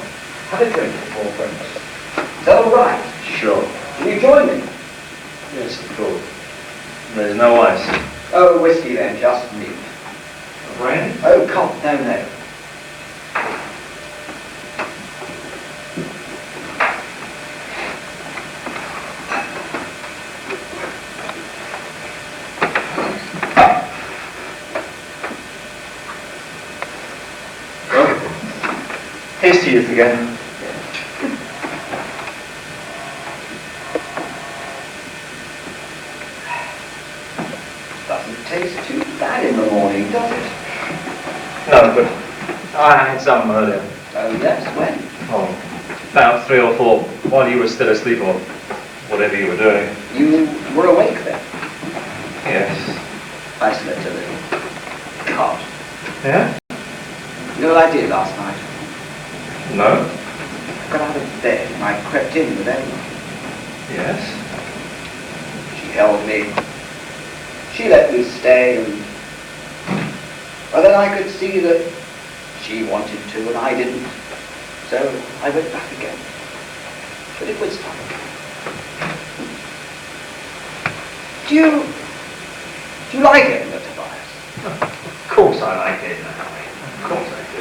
Have a drink before breakfast. Is that all right? Sure. Will you join me? Yes, of course. There's no ice. Oh, whiskey then, just neat. Brandy? Oh, cough, no. Here's to youth again. Doesn't taste too bad in the morning, does it? No, but I had some earlier. Oh, yes, when? Oh, about 3 or 4, while you were still asleep or whatever you were doing. You were awake then? Yes. I slept a little. Hot. Yeah? You know what I did last night? No? I got out of bed and I crept in with Emma. Yes? She held me. She let me stay and But then I could see that she wanted to and I didn't. So I went back again. But it was fun. Do you like Edna, Tobias? Of course I like Edna, Harry. Of course I do.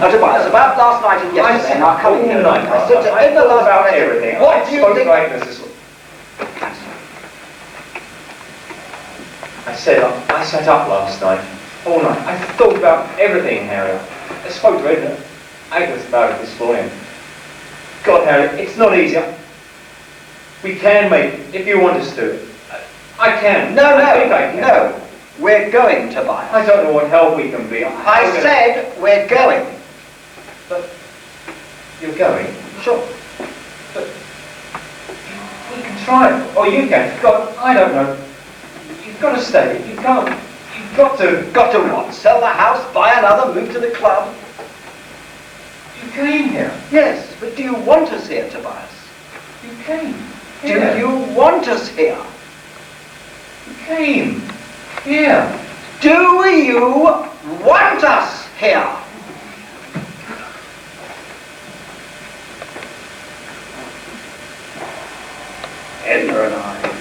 Now, Tobias, about last night and yesterday, and our coming here, I said to Edna last about night, everything. what do you think? I sat up last night, all night. I thought about everything, Harry. I spoke to Edna, Agnes about it this morning. God, Harry, it's not easy. We can make it, if you want us to. I can. I think I can. No. We're going, Tobias. I don't know what help we can be. I said we're going. But you're going? Sure. But we can try it. Or you can. God, I don't know. You've got to stay. You can't. You've got to. Got to what? Sell the house, buy another, move to the club? You came here. Yes, but do you want us here, Tobias? You came. Do Here. you want us here? You came. Here. Do you want us here? Edna and I.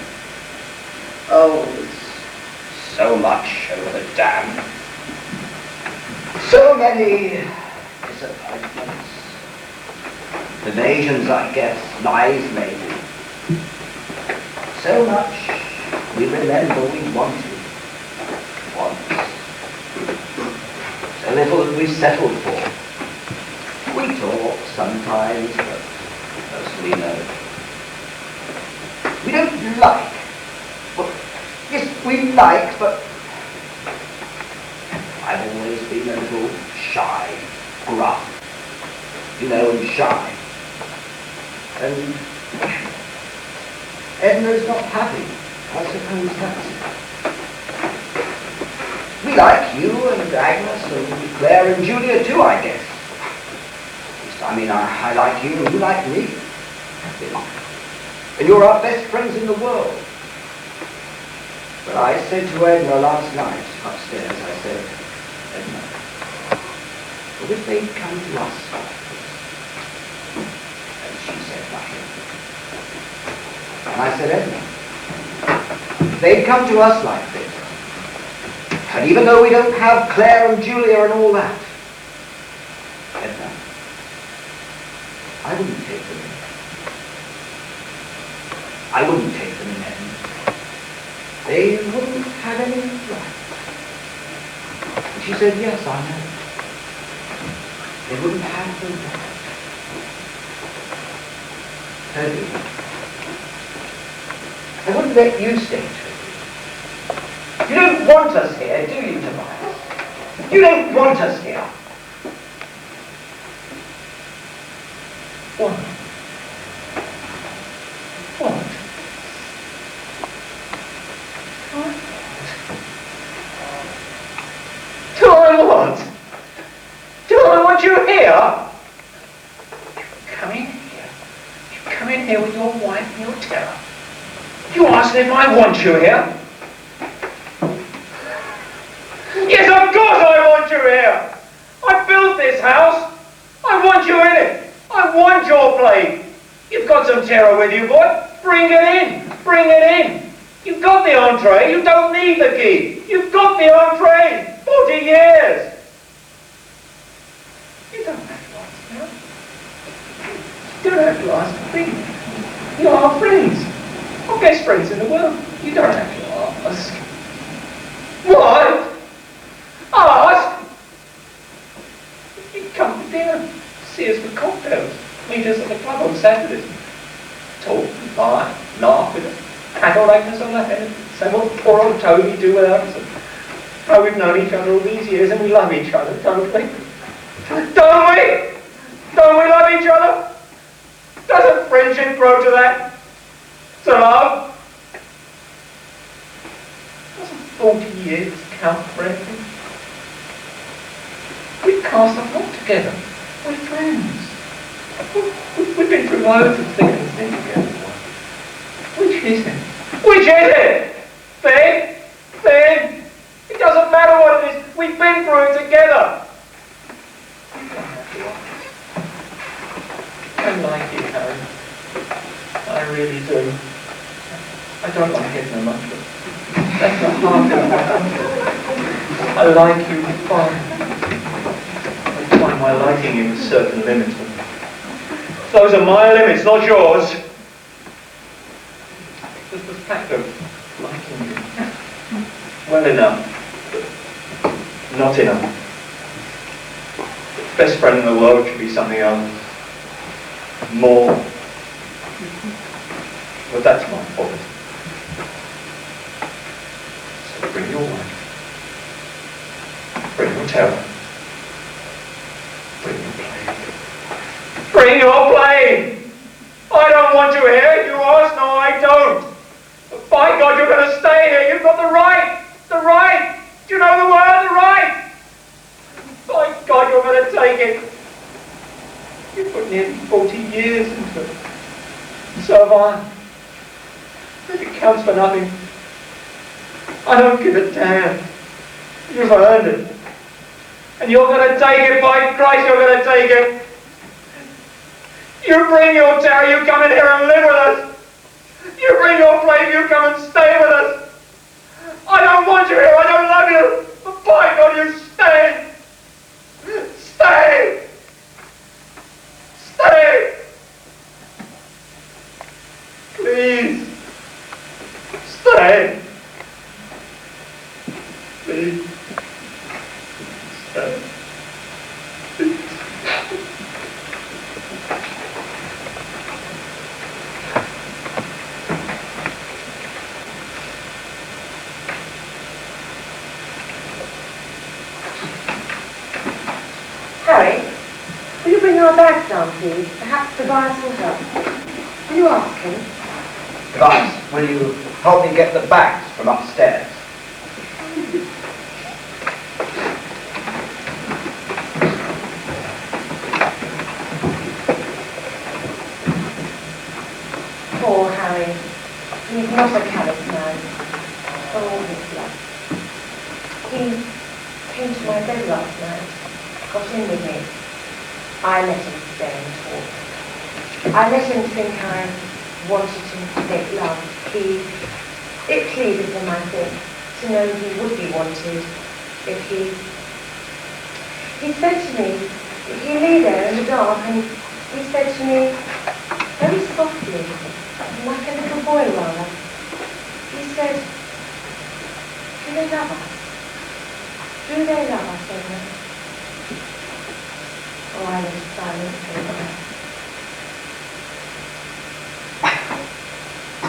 Oh, there's so much over the dam. So many disappointments. Evasions, I guess. Lies, maybe. So much we remember we wanted. Once. So little that we settled for. We talk sometimes, but mostly no. We don't like. Well, yes, we like, but I've always been a little shy, gruff, and shy. And Edna's not happy. I suppose that's it. We like you and Agnes and Claire and Julia too, I guess. At least, I like you and you like me. And you're our best friends in the world. But I said to Edna last night upstairs, I said, Edna, what if they'd come to us like this? And she said nothing. And I said, Edna, if they'd come to us like this, and even though we don't have Claire and Julia and all that, Edna, I wouldn't take them in. I wouldn't take them in, Edna. They wouldn't have any right. And she said, yes, I know. They wouldn't have the right. Toby, I wouldn't let you stay, Toby. You don't want us here, do you, Tobias? You don't want us here. What? What? Do I want? Do I want you here? Come in here. You come in here with your wife and your terror. You ask if I want you here? Yes, of course I want you here. I built this house. I want you in it. I want your place. You've got some terror with you, boy. Bring it in. Bring it in. You've got the entree. You don't need the key. You've got the entree. 40 years. You don't have to ask now. You don't have to ask me. You're our friends. Our best friends in the world. You don't have to ask. What? Ask? You come to dinner. See us for cocktails. Meet us at the club on Saturdays. Talk, laugh, laugh with us. Pat our Agnes on the head. Say what poor old Toby do without us. How we've known each other all these years and we love each other, don't we? Don't we? Don't we love each other? Doesn't friendship grow to that? To love? Doesn't 40 years count for anything? We cast our lot together. We're friends. We've been through loads of thick and thin together. Which is it? Which is it? Thin? Thin? It doesn't matter what it is. We've been through it together. You don't have to ask. I like you, Harry. I really do. I don't like Edna much, but that's the heart of it. I like you fine. I find my liking you with certain limits. Those are my limits, not yours. Just the fact of liking you well enough, but not enough. Best friend in the world should be something else. More. But that's my fault. So bring your wife. Bring your terror. Bring your plague. Bring your plague! I don't want you here. You ask, no, I don't. But by God, you're going to stay here. You've got the right. The right. Do you know the word? The right. By God, you're going to take it. You put nearly 40 years into it. So have I. If it counts for nothing, I don't give a damn. You've earned it. And you're going to take it, by Christ, you're going to take it. You bring your terror, you come in here and live with us. You bring your flame, you come and stay with us. I don't want you here, I don't love you. But by God, you stay. Stay. Stay. Please. Stay. Please. Stay. Harry, will you bring our bags down, please? Perhaps Tobias will help. Will you ask him? Tobias, will you help me get the bags from upstairs? Poor Harry. He's not a callous man, for all his love. He came to my bed last night, got in with me. I let him stay and talk. I let him think I wanted to make love. It pleases him, I think, to know he would be wanted if he said to me, he lay there in the dark and he said to me, very softly, like a little boy rather, he said, do they love us? Do they love us, Edna? Oh, I was silent for a while.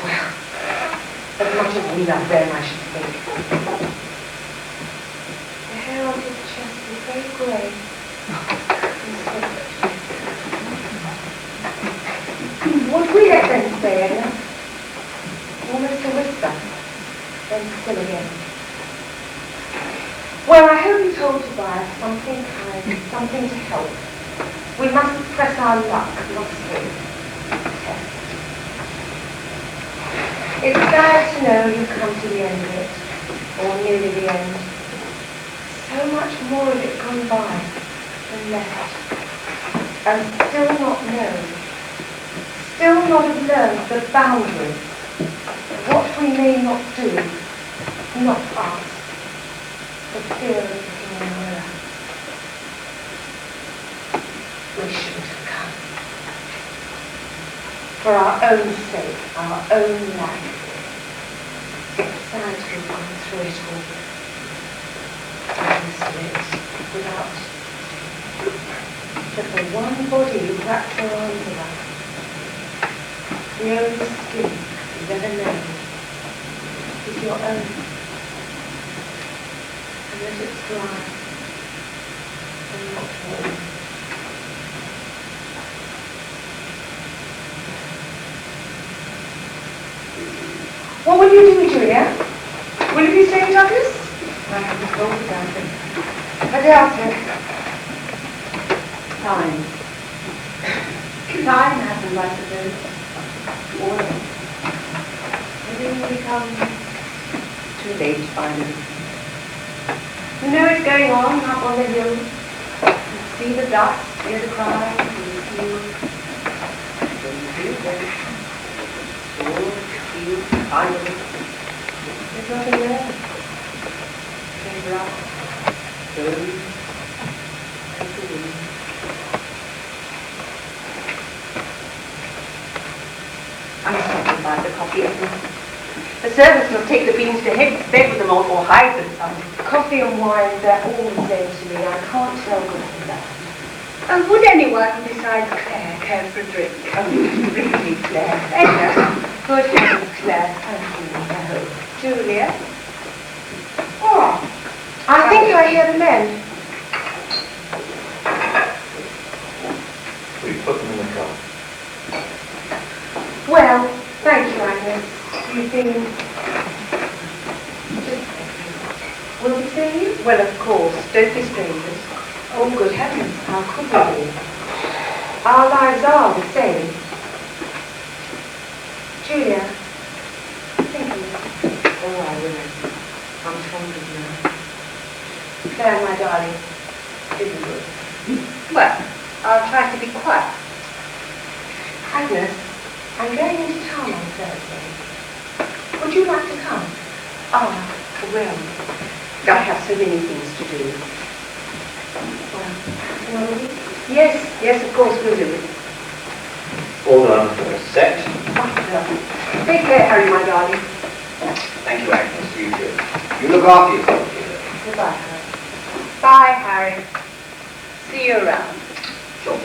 Well, as much as we love them, I should think. The hair on his chest is very grey. Would we let them stay, Edna? Almost a whisper, then still again. Well, I hope you told Tobias something kind, something to help. We mustn't press our luck, must we? Yes. It's sad to know you've come to the end of it, or nearly the end. So much more of it gone by than left, and still not known, still not have learned the boundaries of what we may not do, not us, for fear of looking in the mirror. We shouldn't have come. For our own sake, our own life. It's sad to have gone through it all. And to it without but the one body who wrapped her arms around. The only skin you've ever known is your own. And that it's dry and not warm. What will you do, Julia? Will you be staying, Douglas? I haven't thought about it. I doubt it. Time. Time happens, I suppose. Or maybe we become too late finally. You know it's going on up on the hill. You see the dust, hear the cries, and you feel finally. There's nothing there. Came rough, dirty, and the wind. I'm sorry about the coffee, Edna. The servants will take the beans to bed with them or hide them somewhere. Coffee and wine, they're all the same to me. I can't tell good from bad. And would anyone besides Claire care for a drink? Oh, really, Claire. Edna, Good heavens, Claire. Thank you, I hope. Julia. Oh, I think I hear the men. We put them in the car. Well, thank you, Agnes. You've been... Will we see you? Well, of course. Don't be strangers. Oh, good heavens, how could we be? Our lives are the same. Julia, think of me. Oh, I will. I'm fond of you. Claire, my darling, isn't good. Well, I'll try to be quiet. Agnes, I'm going into town on Thursday. Would you like to come? Ah, well, I have so many things to do. Well, another week? Yes, of course we'll do it. All done for a set. Take care, Harry, my darling. Thank you, Agnes. You too. You look after yourself, dear. Goodbye, Harry. Bye, Harry. See you around. Sure.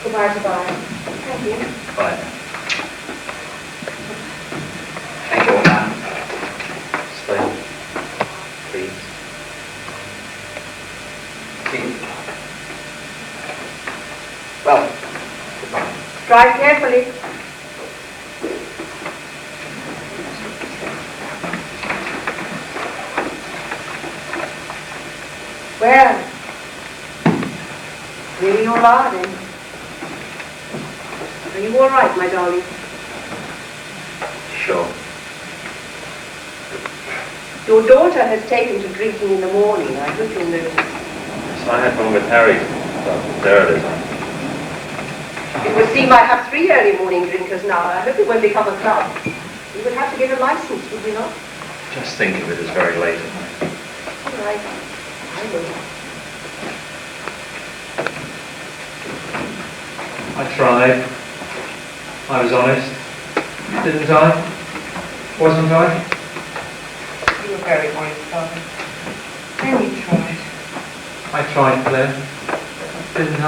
Goodbye, Tobias. Thank you. Bye. Thank you, old man. Stay. Please. See you. Well, goodbye. Drive carefully. Well, here you all are then. Are you all right, my darling? Sure. Your daughter has taken to drinking in the morning. I hope you'll notice. So I had one with Harry. So there it is. It would seem I have 3 early morning drinkers now. I hope it won't become a club. We would have to get a license, would we not? Just think of it as very late at night. All right. I will. I tried. I was honest. Didn't I? Wasn't I? You were very honest, Father. Then you tried. I tried, Claire. Didn't I?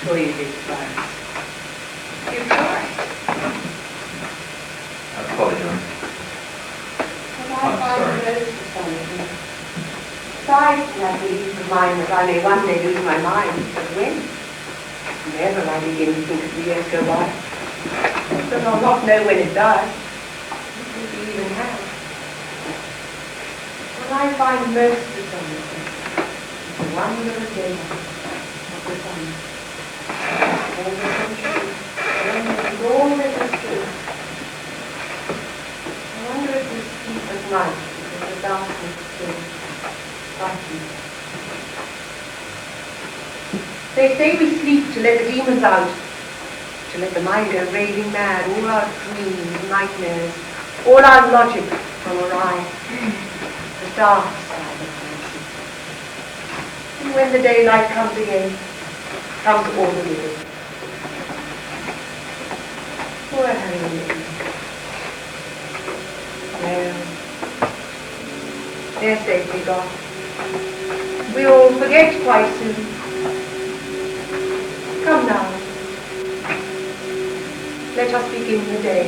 Sure you did, Clarence. You tried. I apologize. But I'm I find sorry. most astonishing. Besides that belief of mine that I may one day lose my mind, but when? Never I begin to think as the years go by. But I'll not know when it does. If you even have. What I find most astonishing is the wonder of daylight of the sun. All that is true. All that is true. I wonder if we sleep at night because the darkness still frightens. They say we sleep to let the demons out, to let the mind go raving mad, all our dreams, nightmares, all our logic from awry, the dark side of fancy. And when the daylight comes again, comes all the living. Poor Harry Lee. Well, they're safely gone. We'll forget quite soon. Come now. Let us begin the day.